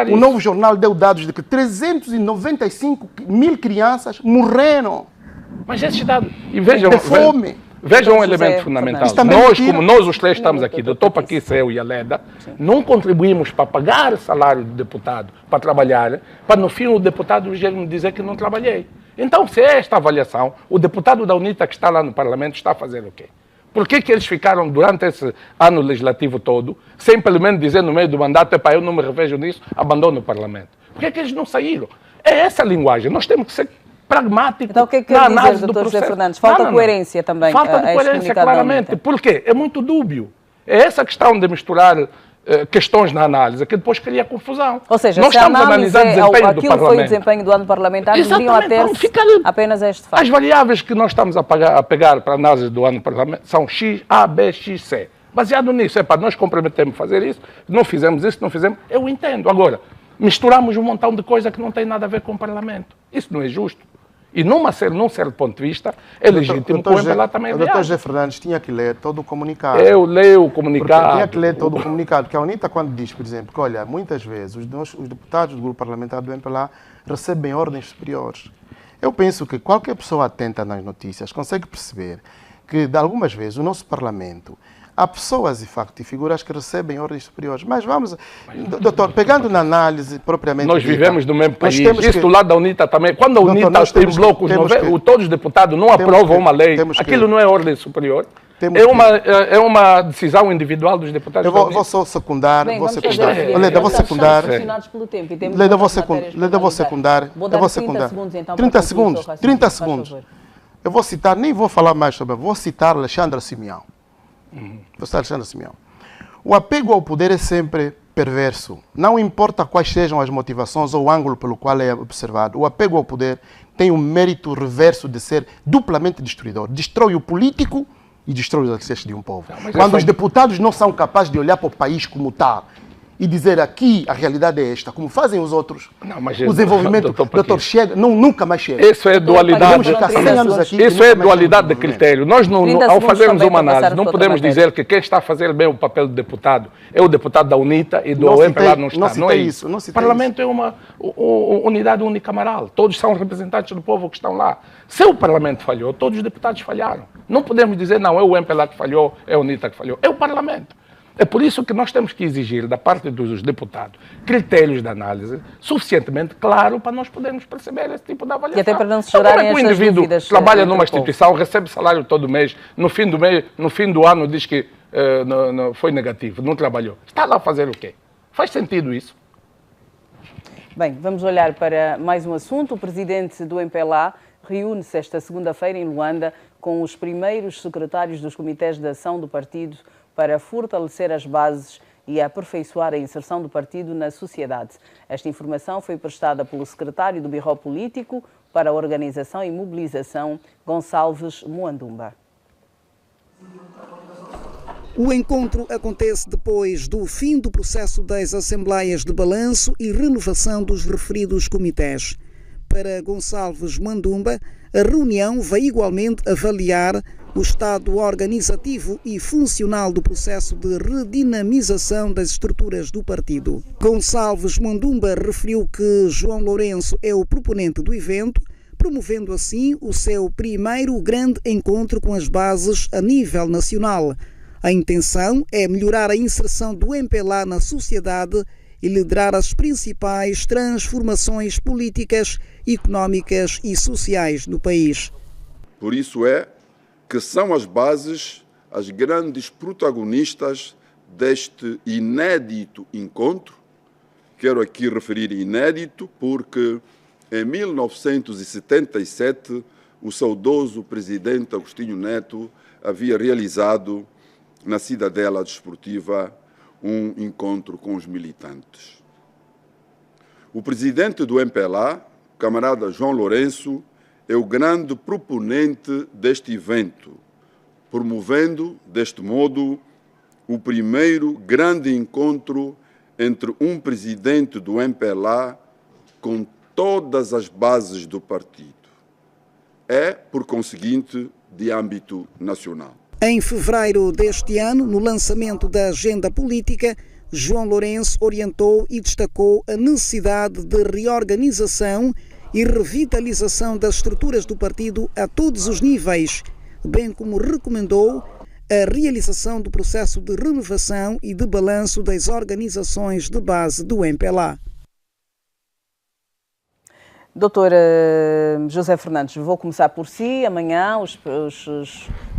O novo jornal deu dados de que 395 mil crianças morreram. Mas esses dados... E vejam, de fome. Vejam um elemento fundamental. Nós os 3 estamos aqui, doutor Paquis, eu e a Leda, não contribuímos para pagar salário do deputado, para trabalhar, para no fim o deputado me dizer que não trabalhei. Então, se é esta avaliação, o deputado da UNITA que está lá no Parlamento está a fazer o quê? Por que eles ficaram durante esse ano legislativo todo, sem pelo menos dizer no meio do mandato, epá, eu não me revejo nisso, abandono o Parlamento? Por que eles não saíram? É essa a linguagem, nós temos que ser pragmáticos. Então o que é que quer dizer, doutor José Fernandes? Falta coerência também. Falta de coerência, claramente. Por quê? É muito dúbio. É essa questão de misturar questões na análise que depois cria confusão. Ou seja, nós estamos a analisar o desempenho do Parlamento. Foi o desempenho do ano parlamentar, deveriam até apenas este fato. As variáveis que nós estamos a pegar para a análise do ano parlamentar são X, A, B, X, C. Baseado nisso, nós comprometemos a fazer isso, não fizemos isso, não fizemos, eu entendo. Agora, misturamos um montão de coisas que não tem nada a ver com o Parlamento. Isso não é justo. E num certo ponto de vista, é legítimo que o MPLA também reaja. O doutor José Fernandes tinha que ler todo o comunicado. Eu leio o comunicado. Tinha que ler todo o comunicado, porque a UNITA quando diz, por exemplo, que olha, muitas vezes os deputados do grupo parlamentar do MPLA recebem ordens superiores. Eu penso que qualquer pessoa atenta nas notícias consegue perceber que, de algumas vezes, o nosso Parlamento há pessoas, de facto, e figuras que recebem ordens superiores. Mas vamos, doutor, pegando na análise propriamente... Nós vivemos no mesmo país. Isso do lado da UNITA também. Quando a UNITA tem blocos, todos os deputados não aprovam uma lei, aquilo não é ordem superior. É uma decisão individual dos deputados. Eu vou só secundar. Leda, vou secundar. Leda, vou secundar. 30 segundos. Eu vou citar, nem vou falar mais sobre, vou citar Alexandre Simeão. O apego ao poder é sempre perverso. Não importa quais sejam as motivações ou o ângulo pelo qual é observado. O apego ao poder tem um mérito reverso de ser duplamente destruidor. Destrói o político e destrói os acessos de um povo. Quando os deputados não são capazes de olhar para o país como está e dizer aqui a realidade é esta, como fazem os outros, o desenvolvimento, doutor, chega, nunca mais chega. Isso é dualidade. Isso é dualidade de critério. Nós, ao fazermos uma análise, não podemos dizer que quem está a fazer bem o papel do deputado é o deputado da UNITA e do MPLA não está. Não é isso. O Parlamento é uma unidade unicameral. Todos são representantes do povo que estão lá. Se o Parlamento falhou, todos os deputados falharam. Não podemos dizer, não, é o MPLA que falhou, é a UNITA que falhou. É o Parlamento. É por isso que nós temos que exigir da parte dos deputados critérios de análise suficientemente claros para nós podermos perceber esse tipo de avaliação. E até para não se gerarem estas dúvidas. O indivíduo trabalha numa instituição, recebe salário todo mês, no fim do ano diz que foi negativo, não trabalhou. Está lá a fazer o quê? Faz sentido isso? Bem, vamos olhar para mais um assunto. O presidente do MPLA reúne-se esta segunda-feira em Luanda com os primeiros secretários dos comitês de ação do partido para fortalecer as bases e aperfeiçoar a inserção do partido na sociedade. Esta informação foi prestada pelo secretário do Birro Político para a Organização e Mobilização, Gonçalves Muandumba. O encontro acontece depois do fim do processo das assembleias de balanço e renovação dos referidos comitês. Para Gonçalves Muandumba, a reunião vai igualmente avaliar o estado organizativo e funcional do processo de redinamização das estruturas do partido. Gonçalves Muandumba referiu que João Lourenço é o proponente do evento, promovendo assim o seu primeiro grande encontro com as bases a nível nacional. A intenção é melhorar a inserção do MPLA na sociedade e liderar as principais transformações políticas, económicas e sociais do país. Por isso é que são as bases as grandes protagonistas deste inédito encontro. Quero aqui referir inédito porque em 1977 o saudoso presidente Agostinho Neto havia realizado na Cidadela Desportiva um encontro com os militantes. O presidente do MPLA, o camarada João Lourenço, é o grande proponente deste evento, promovendo, deste modo, o primeiro grande encontro entre um presidente do MPLA com todas as bases do partido. É, por conseguinte, de âmbito nacional. Em fevereiro deste ano, no lançamento da agenda política, João Lourenço orientou e destacou a necessidade de reorganização e revitalização das estruturas do partido a todos os níveis, bem como recomendou a realização do processo de renovação e de balanço das organizações de base do MPLA. Doutor José Fernandes, vou começar por si. Amanhã os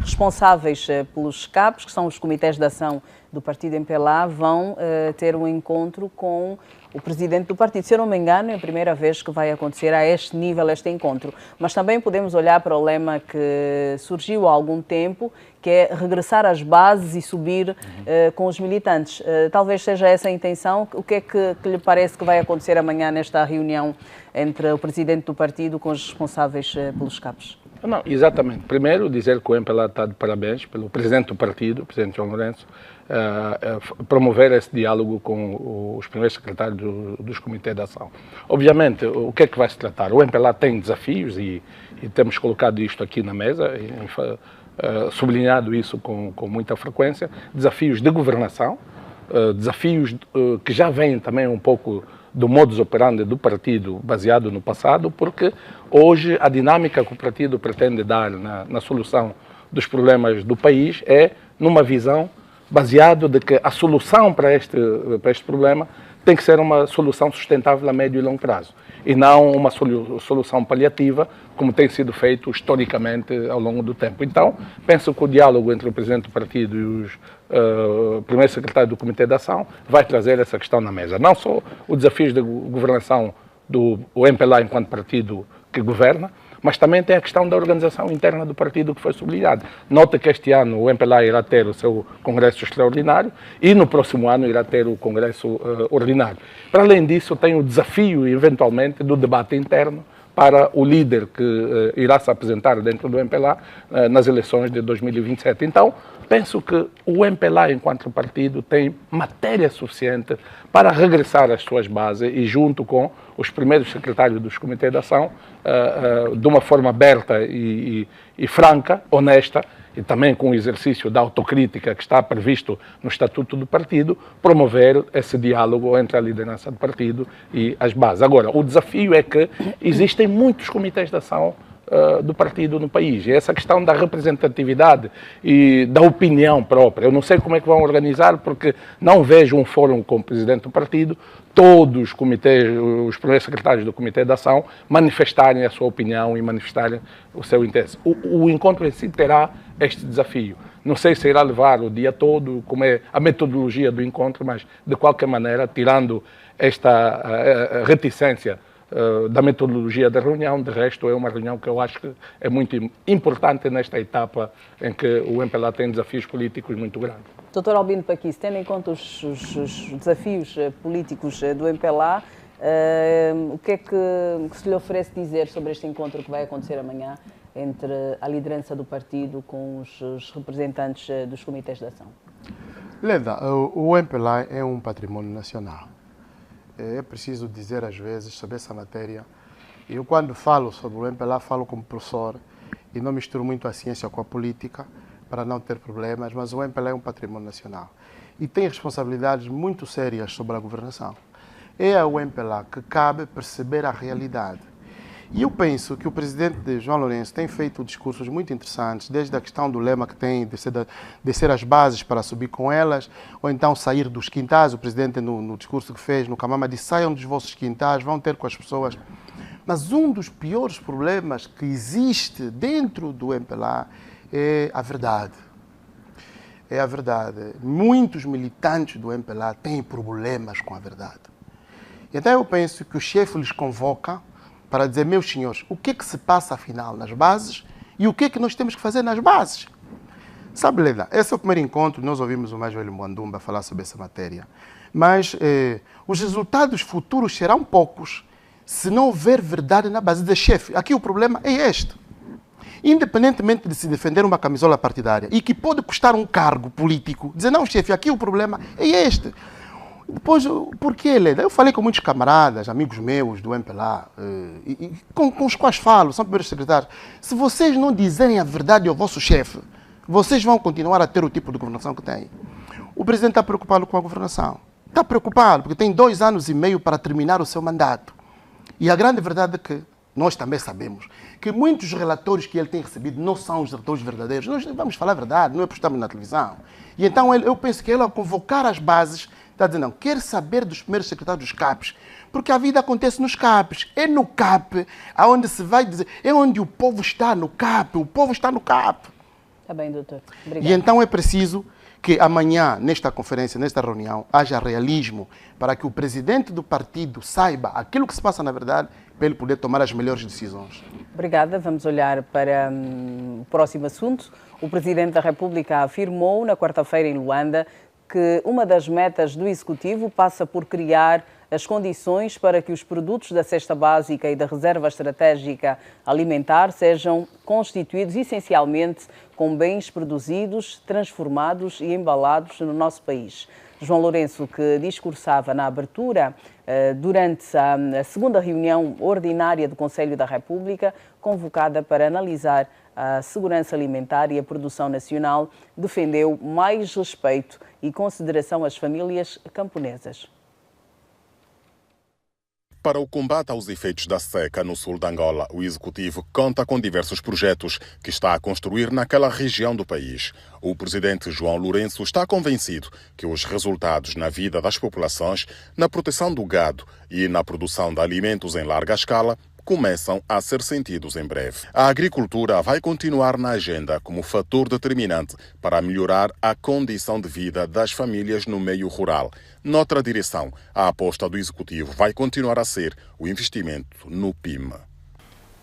responsáveis pelos CAPs, que são os comitês de ação do partido MPLA, vão ter um encontro com o presidente do partido. Se eu não me engano, é a primeira vez que vai acontecer a este nível este encontro. Mas também podemos olhar para o lema que surgiu há algum tempo, que é regressar às bases e subir com os militantes. Talvez seja essa a intenção. O que é que lhe parece que vai acontecer amanhã nesta reunião entre o presidente do partido com os responsáveis pelos CAPs? Não, exatamente. Primeiro, dizer que o MPLA está de parabéns pelo presidente do partido, o presidente João Lourenço, promover esse diálogo com os primeiros secretários dos comitês de ação. Obviamente, o que é que vai se tratar? O MPLA tem desafios e temos colocado isto aqui na mesa, sublinhado isso com muita frequência, desafios de governação, desafios que já vêm também um pouco do modus operandi do partido baseado no passado, porque hoje a dinâmica que o partido pretende dar na solução dos problemas do país é numa visão baseada de que a solução para este problema tem que ser uma solução sustentável a médio e longo prazo, e não uma solução paliativa, como tem sido feito historicamente ao longo do tempo. Então, penso que o diálogo entre o presidente do partido e os primeiros secretários do Comitê de Ação vai trazer essa questão na mesa. Não só os desafios de governação do MPLA enquanto partido que governa, mas também tem a questão da organização interna do partido que foi sublinhada. Nota que este ano o MPLA irá ter o seu congresso extraordinário e no próximo ano irá ter o congresso ordinário. Para além disso, tem o desafio, eventualmente, do debate interno para o líder que irá se apresentar dentro do MPLA nas eleições de 2027. Então, penso que o MPLA, enquanto partido, tem matéria suficiente para regressar às suas bases e, junto com os primeiros secretários dos comitês de ação, de uma forma aberta e franca, honesta, e também com o exercício da autocrítica que está previsto no Estatuto do Partido, promover esse diálogo entre a liderança do partido e as bases. Agora, o desafio é que existem muitos comitês de ação do partido no país. E essa questão da representatividade e da opinião própria. Eu não sei como é que vão organizar, porque não vejo um fórum com o presidente do partido, todos os comitês, os primeiros secretários do Comitê de Ação, manifestarem a sua opinião e manifestarem o seu interesse. O encontro em si terá este desafio. Não sei se irá levar o dia todo, como é a metodologia do encontro, mas, de qualquer maneira, tirando esta reticência da metodologia da reunião. De resto, é uma reunião que eu acho que é muito importante nesta etapa em que o MPLA tem desafios políticos muito grandes. Dr. Albino Paquice, tendo em conta os desafios políticos do MPLA, o que é que se lhe oferece dizer sobre este encontro que vai acontecer amanhã entre a liderança do partido com os representantes dos comitês de ação? Leda, o MPLA é um patrimônio nacional. É preciso dizer às vezes sobre essa matéria. Eu quando falo sobre o MPLA falo como professor e não misturo muito a ciência com a política para não ter problemas, mas o MPLA é um patrimônio nacional e tem responsabilidades muito sérias sobre a governação. É ao MPLA que cabe perceber a realidade. E eu penso que o presidente João Lourenço tem feito discursos muito interessantes, desde a questão do lema que tem, descer as bases para subir com elas, ou então sair dos quintais. O presidente, no discurso que fez no Camama, disse: saiam dos vossos quintais, vão ter com as pessoas. Mas um dos piores problemas que existe dentro do MPLA é a verdade. É a verdade. Muitos militantes do MPLA têm problemas com a verdade. Então eu penso que o chefe lhes convoca para dizer: meus senhores, o que se passa afinal nas bases e o que nós temos que fazer nas bases? Sabe, Leda, esse é o primeiro encontro, nós ouvimos o mais velho Mwandumba falar sobre essa matéria, mas os resultados futuros serão poucos se não houver verdade na base. Dizer: chefe, aqui o problema é este. Independentemente de se defender uma camisola partidária e que pode custar um cargo político, dizer: não, chefe, aqui o problema é este. Depois, por que, Leda? Eu falei com muitos camaradas, amigos meus do MPLA, com os quais falo, são primeiros secretários. Se vocês não dizerem a verdade ao vosso chefe, vocês vão continuar a ter o tipo de governação que têm. O presidente está preocupado com a governação. Está preocupado, porque tem 2 anos e meio para terminar o seu mandato. E a grande verdade é que nós também sabemos que muitos relatórios que ele tem recebido não são os relatórios verdadeiros. Nós vamos falar a verdade, não é por estarmos na televisão. E então eu penso que ele, ao convocar as bases, está dizendo: não, quer saber dos primeiros secretários dos CAPs, porque a vida acontece nos CAPs. É no CAP aonde se vai dizer, é onde o povo está, no CAP, o povo está no CAP. Está bem, doutor. Obrigado. E então é preciso que amanhã, nesta conferência, nesta reunião, haja realismo para que o presidente do partido saiba aquilo que se passa na verdade, para ele poder tomar as melhores decisões. Obrigada. Vamos olhar para o próximo assunto. O Presidente da República afirmou na quarta-feira em Luanda que uma das metas do Executivo passa por criar as condições para que os produtos da cesta básica e da reserva estratégica alimentar sejam constituídos essencialmente com bens produzidos, transformados e embalados no nosso país. João Lourenço, que discursava na abertura durante a segunda reunião ordinária do Conselho da República, convocada para analisar a segurança alimentar e a produção nacional, defendeu mais respeito e consideração às famílias camponesas. Para o combate aos efeitos da seca no sul de Angola, o Executivo conta com diversos projetos que está a construir naquela região do país. O presidente João Lourenço está convencido que os resultados na vida das populações, na proteção do gado e na produção de alimentos em larga escala começam a ser sentidos em breve. A agricultura vai continuar na agenda como fator determinante para melhorar a condição de vida das famílias no meio rural. Noutra direção, a aposta do Executivo vai continuar a ser o investimento no PIM.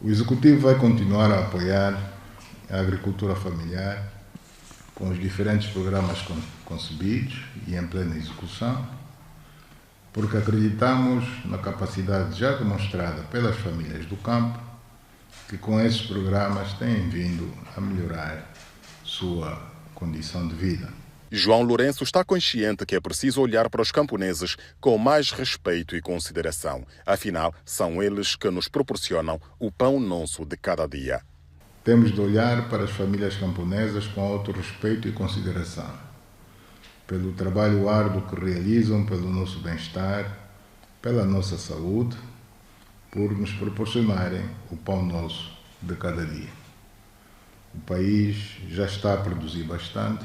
O Executivo vai continuar a apoiar a agricultura familiar com os diferentes programas concebidos e em plena execução, porque acreditamos na capacidade já demonstrada pelas famílias do campo, que com esses programas têm vindo a melhorar sua condição de vida. João Lourenço está consciente que é preciso olhar para os camponeses com mais respeito e consideração. Afinal, são eles que nos proporcionam o pão nosso de cada dia. Temos de olhar para as famílias camponesas com outro respeito e consideração, pelo trabalho árduo que realizam, pelo nosso bem-estar, pela nossa saúde, por nos proporcionarem o pão nosso de cada dia. O país já está a produzir bastante,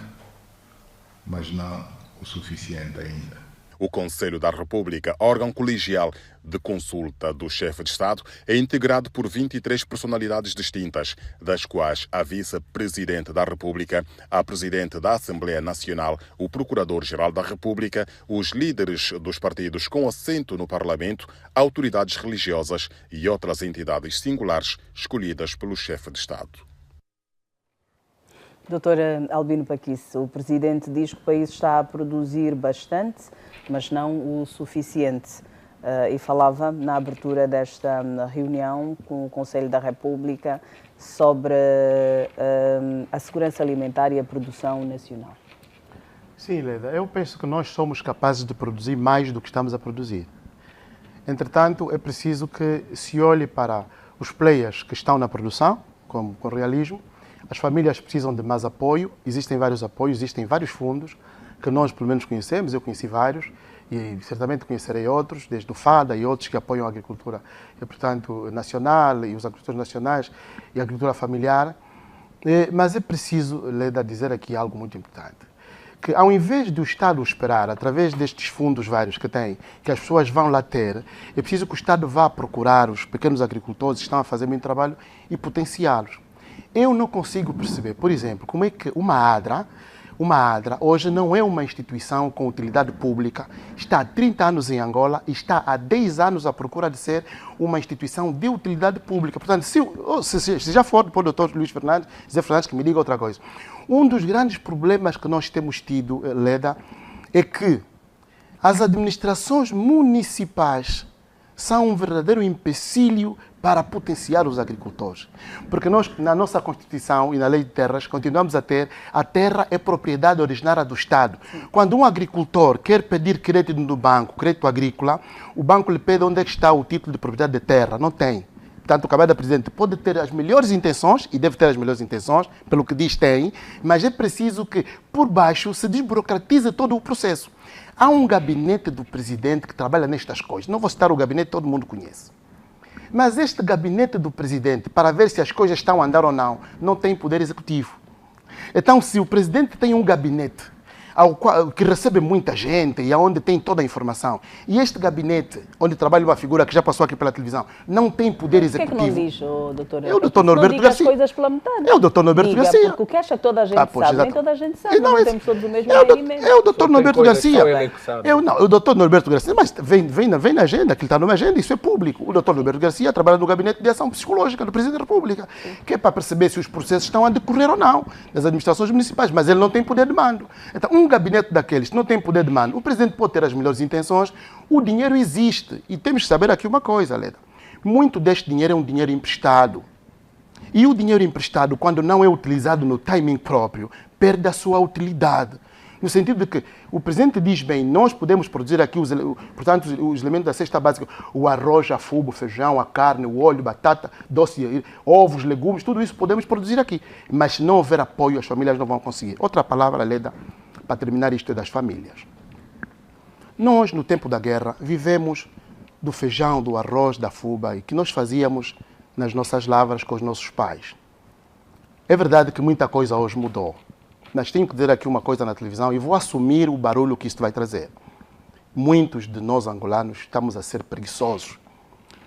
mas não o suficiente ainda. O Conselho da República, órgão colegial de consulta do chefe de Estado, é integrado por 23 personalidades distintas, das quais a vice-presidente da República, a presidente da Assembleia Nacional, o procurador-geral da República, os líderes dos partidos com assento no Parlamento, autoridades religiosas e outras entidades singulares escolhidas pelo chefe de Estado. Doutora Albino Paquice, o Presidente diz que o país está a produzir bastante, mas não o suficiente. E falava na abertura desta reunião com o Conselho da República sobre a segurança alimentar e a produção nacional. Sim, Leda, eu penso que nós somos capazes de produzir mais do que estamos a produzir. Entretanto, é preciso que se olhe para os players que estão na produção, com realismo. As famílias precisam de mais apoio, existem vários apoios, existem vários fundos que nós pelo menos conhecemos, eu conheci vários e certamente conhecerei outros, desde o FADA e outros que apoiam a agricultura, portanto, nacional e os agricultores nacionais e a agricultura familiar. Mas é preciso, Leda, dizer aqui algo muito importante, que ao invés do Estado esperar, através destes fundos vários que tem, que as pessoas vão lá ter, é preciso que o Estado vá procurar os pequenos agricultores que estão a fazer muito trabalho e potenciá-los. Eu não consigo perceber, por exemplo, como é que uma ADRA hoje não é uma instituição com utilidade pública, está há 30 anos em Angola e está há 10 anos à procura de ser uma instituição de utilidade pública. Portanto, se já for depois do Dr. Luís Fernandes, José Fernandes, que me diga outra coisa. Um dos grandes problemas que nós temos tido, Leda, é que as administrações municipais são um verdadeiro empecilho para potenciar os agricultores. Porque nós, na nossa Constituição e na Lei de Terras, continuamos a ter a terra é propriedade originária do Estado. Quando um agricultor quer pedir crédito no banco, crédito agrícola, o banco lhe pede onde é que está o título de propriedade de terra. Não tem. Portanto, o camarada presidente pode ter as melhores intenções, e deve ter as melhores intenções, pelo que diz tem, mas é preciso que, por baixo, se desburocratize todo o processo. Há um gabinete do presidente que trabalha nestas coisas. Não vou citar o gabinete, todo mundo conhece. Mas este gabinete do presidente, para ver se as coisas estão a andar ou não tem poder executivo. Então, se o presidente tem um gabinete que recebe muita gente e onde tem toda a informação, e este gabinete, onde trabalha uma figura que já passou aqui pela televisão, não tem poder executivo... Por que é que não diz, doutor? É o doutor Norberto Garcia. As coisas pela metade. É o doutor Norberto Garcia. Porque o que acha que toda a gente sabe, nem toda a gente sabe, não temos todos o mesmo entendimento. É o doutor Norberto Garcia. O doutor Norberto Garcia, mas vem na agenda, que ele está numa agenda, isso é público. O doutor Norberto Garcia trabalha no gabinete de ação psicológica do Presidente da República, que é para perceber se os processos estão a decorrer ou não nas administrações municipais, mas ele não tem poder de mando. Então, um gabinete daqueles não tem poder de mando. O presidente pode ter as melhores intenções, o dinheiro existe. E temos que saber aqui uma coisa, Leda. Muito deste dinheiro é um dinheiro emprestado. E o dinheiro emprestado, quando não é utilizado no timing próprio, perde a sua utilidade. No sentido de que o presidente diz bem, nós podemos produzir aqui, os elementos da cesta básica, o arroz, a fubo, o feijão, a carne, o óleo, batata, doce, ovos, legumes, tudo isso podemos produzir aqui. Mas se não houver apoio, as famílias não vão conseguir. Outra palavra, Leda, para terminar isto é das famílias. Nós, no tempo da guerra, vivemos do feijão, do arroz, da fuba, e que nós fazíamos nas nossas lavras com os nossos pais. É verdade que muita coisa hoje mudou. Mas tenho que dizer aqui uma coisa na televisão e vou assumir o barulho que isto vai trazer. Muitos de nós angolanos estamos a ser preguiçosos.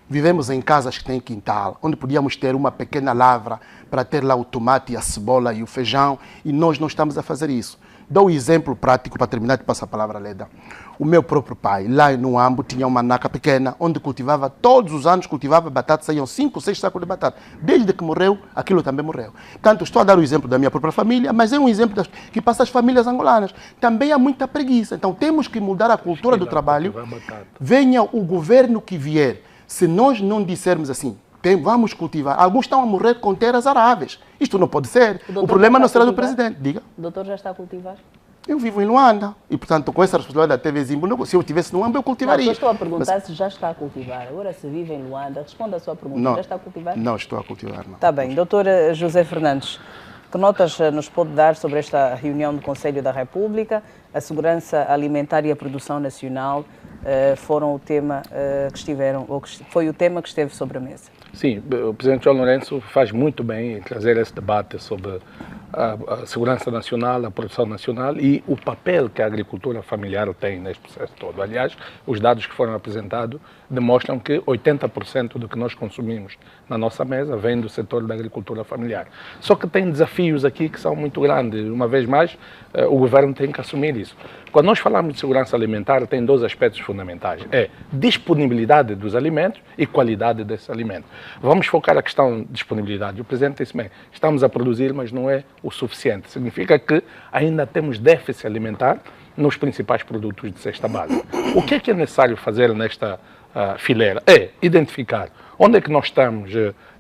Vivemos em casas que têm quintal, onde podíamos ter uma pequena lavra para ter lá o tomate, a cebola e o feijão, e nós não estamos a fazer isso. Dou um exemplo prático para terminar de passar a palavra a Leda. O meu próprio pai, lá no Ambo, tinha uma naca pequena, onde cultivava, todos os anos cultivava batata, saíam 5, 6 sacos de batata. Desde que morreu, aquilo também morreu. Portanto, estou a dar o exemplo da minha própria família, mas é um exemplo que passa às famílias angolanas. Também há muita preguiça. Então, temos que mudar a cultura do trabalho. Venha o governo que vier. Se nós não dissermos assim, vamos cultivar. Alguns estão a morrer com terras aráveis. Isto não pode ser. O problema não será do presidente. Diga. O doutor já está a cultivar? Eu vivo em Luanda. E, portanto, com essa responsabilidade da TV Zimbo, se eu estivesse no Luanda, eu cultivaria. Não, eu estou a perguntar se já está a cultivar. Agora, se vive em Luanda, responda a sua pergunta. Não, já está a cultivar? Não estou a cultivar, não. Está bem. Doutor José Fernandes, que notas nos pode dar sobre esta reunião do Conselho da República? A segurança alimentar e a produção nacional foram o tema que estiveram, ou que foi o tema que esteve sobre a mesa. Sim, o presidente João Lourenço faz muito bem em trazer esse debate sobre a segurança nacional, a produção nacional e o papel que a agricultura familiar tem neste processo todo. Aliás, os dados que foram apresentados demonstram que 80% do que nós consumimos na nossa mesa vem do setor da agricultura familiar. Só que tem desafios aqui que são muito grandes. Uma vez mais, o governo tem que assumir isso. Quando nós falamos de segurança alimentar, tem dois aspectos fundamentais. É disponibilidade dos alimentos e qualidade desses alimentos. Vamos focar a questão de disponibilidade. O Presidente disse bem, estamos a produzir, mas não é o suficiente. Significa que ainda temos déficit alimentar nos principais produtos de cesta básica. O que é necessário fazer nesta fileira? É identificar onde é que nós estamos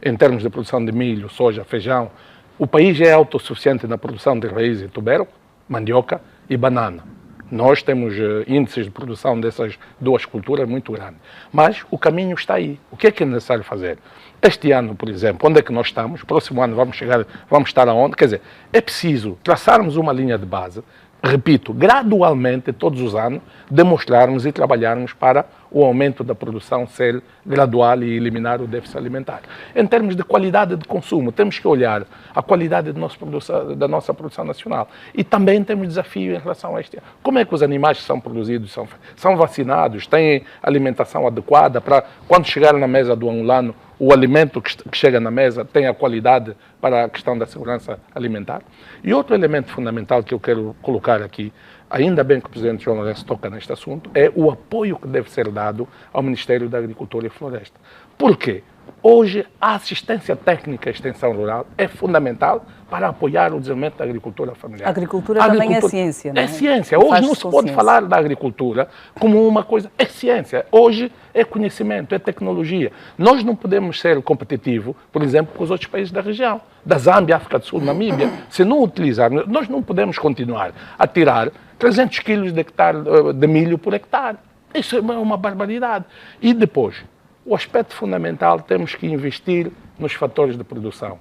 em termos de produção de milho, soja, feijão. O país é autossuficiente na produção de raiz e tubérculo, mandioca e banana. Nós temos índices de produção dessas duas culturas muito grandes. Mas o caminho está aí. O que é necessário fazer? Este ano, por exemplo, onde é que nós estamos? Próximo ano vamos estar aonde? Quer dizer, é preciso traçarmos uma linha de base, repito, gradualmente, todos os anos, demonstrarmos e trabalharmos para o aumento da produção ser gradual e eliminar o déficit alimentar. Em termos de qualidade de consumo, temos que olhar a qualidade da nossa produção nacional. E também temos desafio em relação a este. Como é que os animais que são produzidos são vacinados, têm alimentação adequada para, quando chegar na mesa do angolano, o alimento que chega na mesa tem a qualidade para a questão da segurança alimentar? E outro elemento fundamental que eu quero colocar aqui, ainda bem que o Presidente João Lourenço toca neste assunto, é o apoio que deve ser dado ao Ministério da Agricultura e Floresta. Por quê? Hoje, a assistência técnica e extensão rural é fundamental para apoiar o desenvolvimento da agricultura familiar. A agricultura também é ciência, não é? É ciência. Hoje não se pode falar da agricultura como uma coisa... É ciência. Hoje é conhecimento, é tecnologia. Nós não podemos ser competitivos, por exemplo, com os outros países da região, da Zâmbia, África do Sul, Namíbia. Se não utilizarmos... Nós não podemos continuar a tirar 300 quilos de milho por hectare. Isso é uma barbaridade. E depois... O aspecto fundamental, temos que investir nos fatores de produção.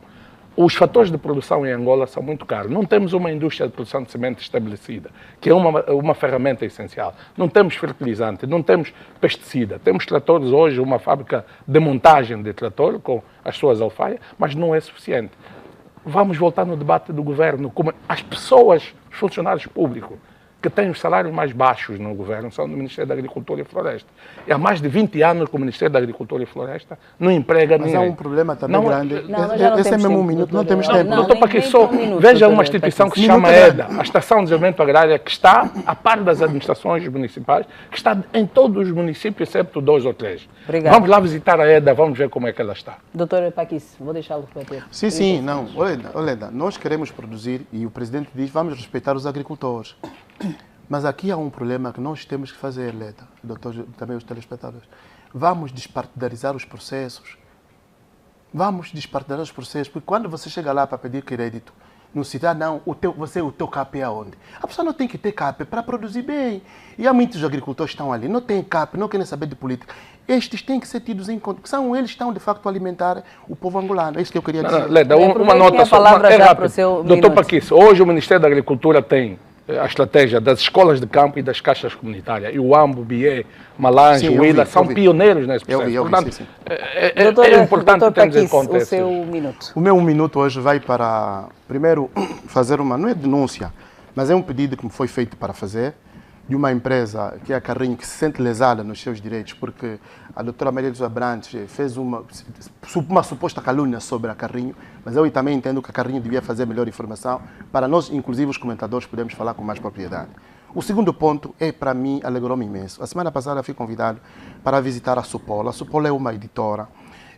Os fatores de produção em Angola são muito caros. Não temos uma indústria de produção de semente estabelecida, que é uma ferramenta essencial. Não temos fertilizante, não temos pesticida. Temos tratores hoje, uma fábrica de montagem de trator com as suas alfaias, mas não é suficiente. Vamos voltar no debate do governo. Como as pessoas, os funcionários públicos, que têm os salários mais baixos no governo são do Ministério da Agricultura e Floresta. E há mais de 20 anos que o Ministério da Agricultura e Floresta não emprega ninguém. Mas há um problema também grande. Esse é mesmo um minuto, não temos tempo. Doutor Paquisso, veja uma instituição que se chama EDA, a Estação de Desenvolvimento Agrário, que está a par das administrações municipais, que está em todos os municípios, excepto 2 ou 3. Obrigado. Vamos lá visitar a EDA, vamos ver como é que ela está. Doutor Paquisso, vou deixá-lo repetir. Sim, não. Olha, nós queremos produzir e o Presidente diz vamos respeitar os agricultores. Mas aqui há um problema que nós temos que fazer, Leda, doutor, também os telespectadores. Vamos despartidarizar os processos. Vamos despartidarizar os processos, porque quando você chega lá para pedir crédito, não se dá, não, o teu CAP é aonde? A pessoa não tem que ter CAP para produzir bem. E há muitos agricultores que estão ali, não têm CAP, não querem saber de política. Estes têm que ser tidos em conta, porque são eles que estão, de facto, a alimentar o povo angolano. É isso que eu queria dizer. Leda, uma nota só, é rápido. Doutor Paquisso, hoje o Ministério da Agricultura tem a estratégia das escolas de campo e das caixas comunitárias. E o AMBO, BIE, Malange, o ILA são pioneiros nesse processo. Portanto, é importante termos em conta o seu minuto. O meu minuto hoje vai para, primeiro, fazer uma, não é denúncia, mas é um pedido que me foi feito para fazer, de uma empresa que é a Carrinho, que se sente lesada nos seus direitos, porque a doutora Maria dos Abrantes fez uma suposta calúnia sobre a Carrinho, mas eu também entendo que a Carrinho devia fazer melhor informação para nós, inclusive os comentadores, podermos falar com mais propriedade. O segundo ponto para mim, alegrou-me imenso. A semana passada fui convidado para visitar a Supol. A Supol é uma editora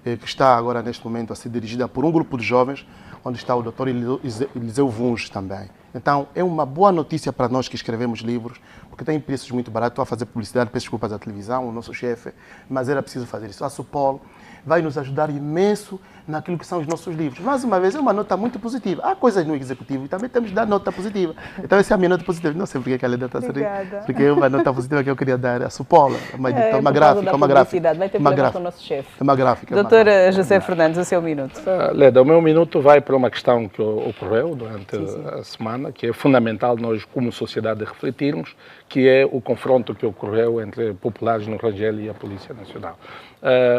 que está agora, neste momento, a ser dirigida por um grupo de jovens, onde está o doutor Eliseu Vuns também. Então, é uma boa notícia para nós que escrevemos livros, porque tem preços muito baratos. Estou a fazer publicidade, peço desculpas à televisão, o nosso chefe, mas era preciso fazer isso. A Supol vai nos ajudar imenso naquilo que são os nossos livros. Mais uma vez, é uma nota muito positiva. Há coisas no executivo e também temos de dar nota positiva. Então, essa é a minha nota positiva. Não sei porque a Leda está a sorrir. Porque é uma nota positiva que eu queria dar. A Supol, uma editora, uma gráfica. Vai ter problema com o nosso chefe. Uma gráfica. Doutora José Fernandes, o seu minuto. Leda, o meu minuto vai para uma questão que ocorreu durante a semana, que é fundamental nós, como sociedade, refletirmos, que é o confronto que ocorreu entre populares no Rangel e a Polícia Nacional.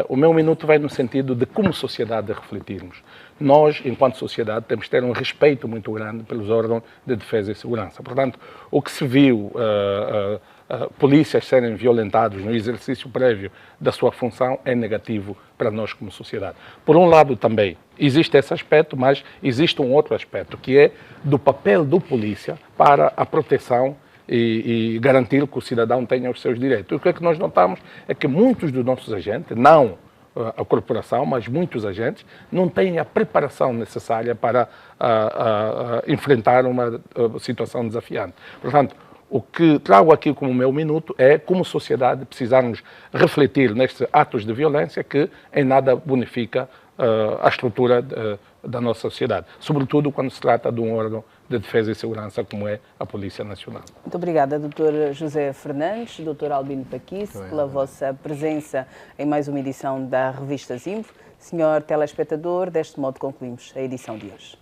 O meu minuto vai no sentido de, como sociedade, refletirmos. Nós, enquanto sociedade, temos que ter um respeito muito grande pelos órgãos de defesa e segurança. Portanto, o que se viu polícias serem violentados no exercício prévio da sua função é negativo para nós como sociedade. Por um lado também existe esse aspecto, mas existe um outro aspecto, que é do papel do polícia para a proteção e garantir que o cidadão tenha os seus direitos. O que é que nós notamos é que muitos dos nossos agentes, não a corporação, mas muitos agentes, não têm a preparação necessária para enfrentar uma situação desafiante. Portanto, o que trago aqui como meu minuto é, como sociedade, precisarmos refletir nestes atos de violência que em nada bonifica a estrutura da nossa sociedade, sobretudo quando se trata de um órgão de defesa e segurança como é a Polícia Nacional. Muito obrigada, Dr. José Fernandes, Dr. Albino Paquice, pela vossa presença em mais uma edição da revista Zimbro. Senhor telespectador, deste modo concluímos a edição de hoje.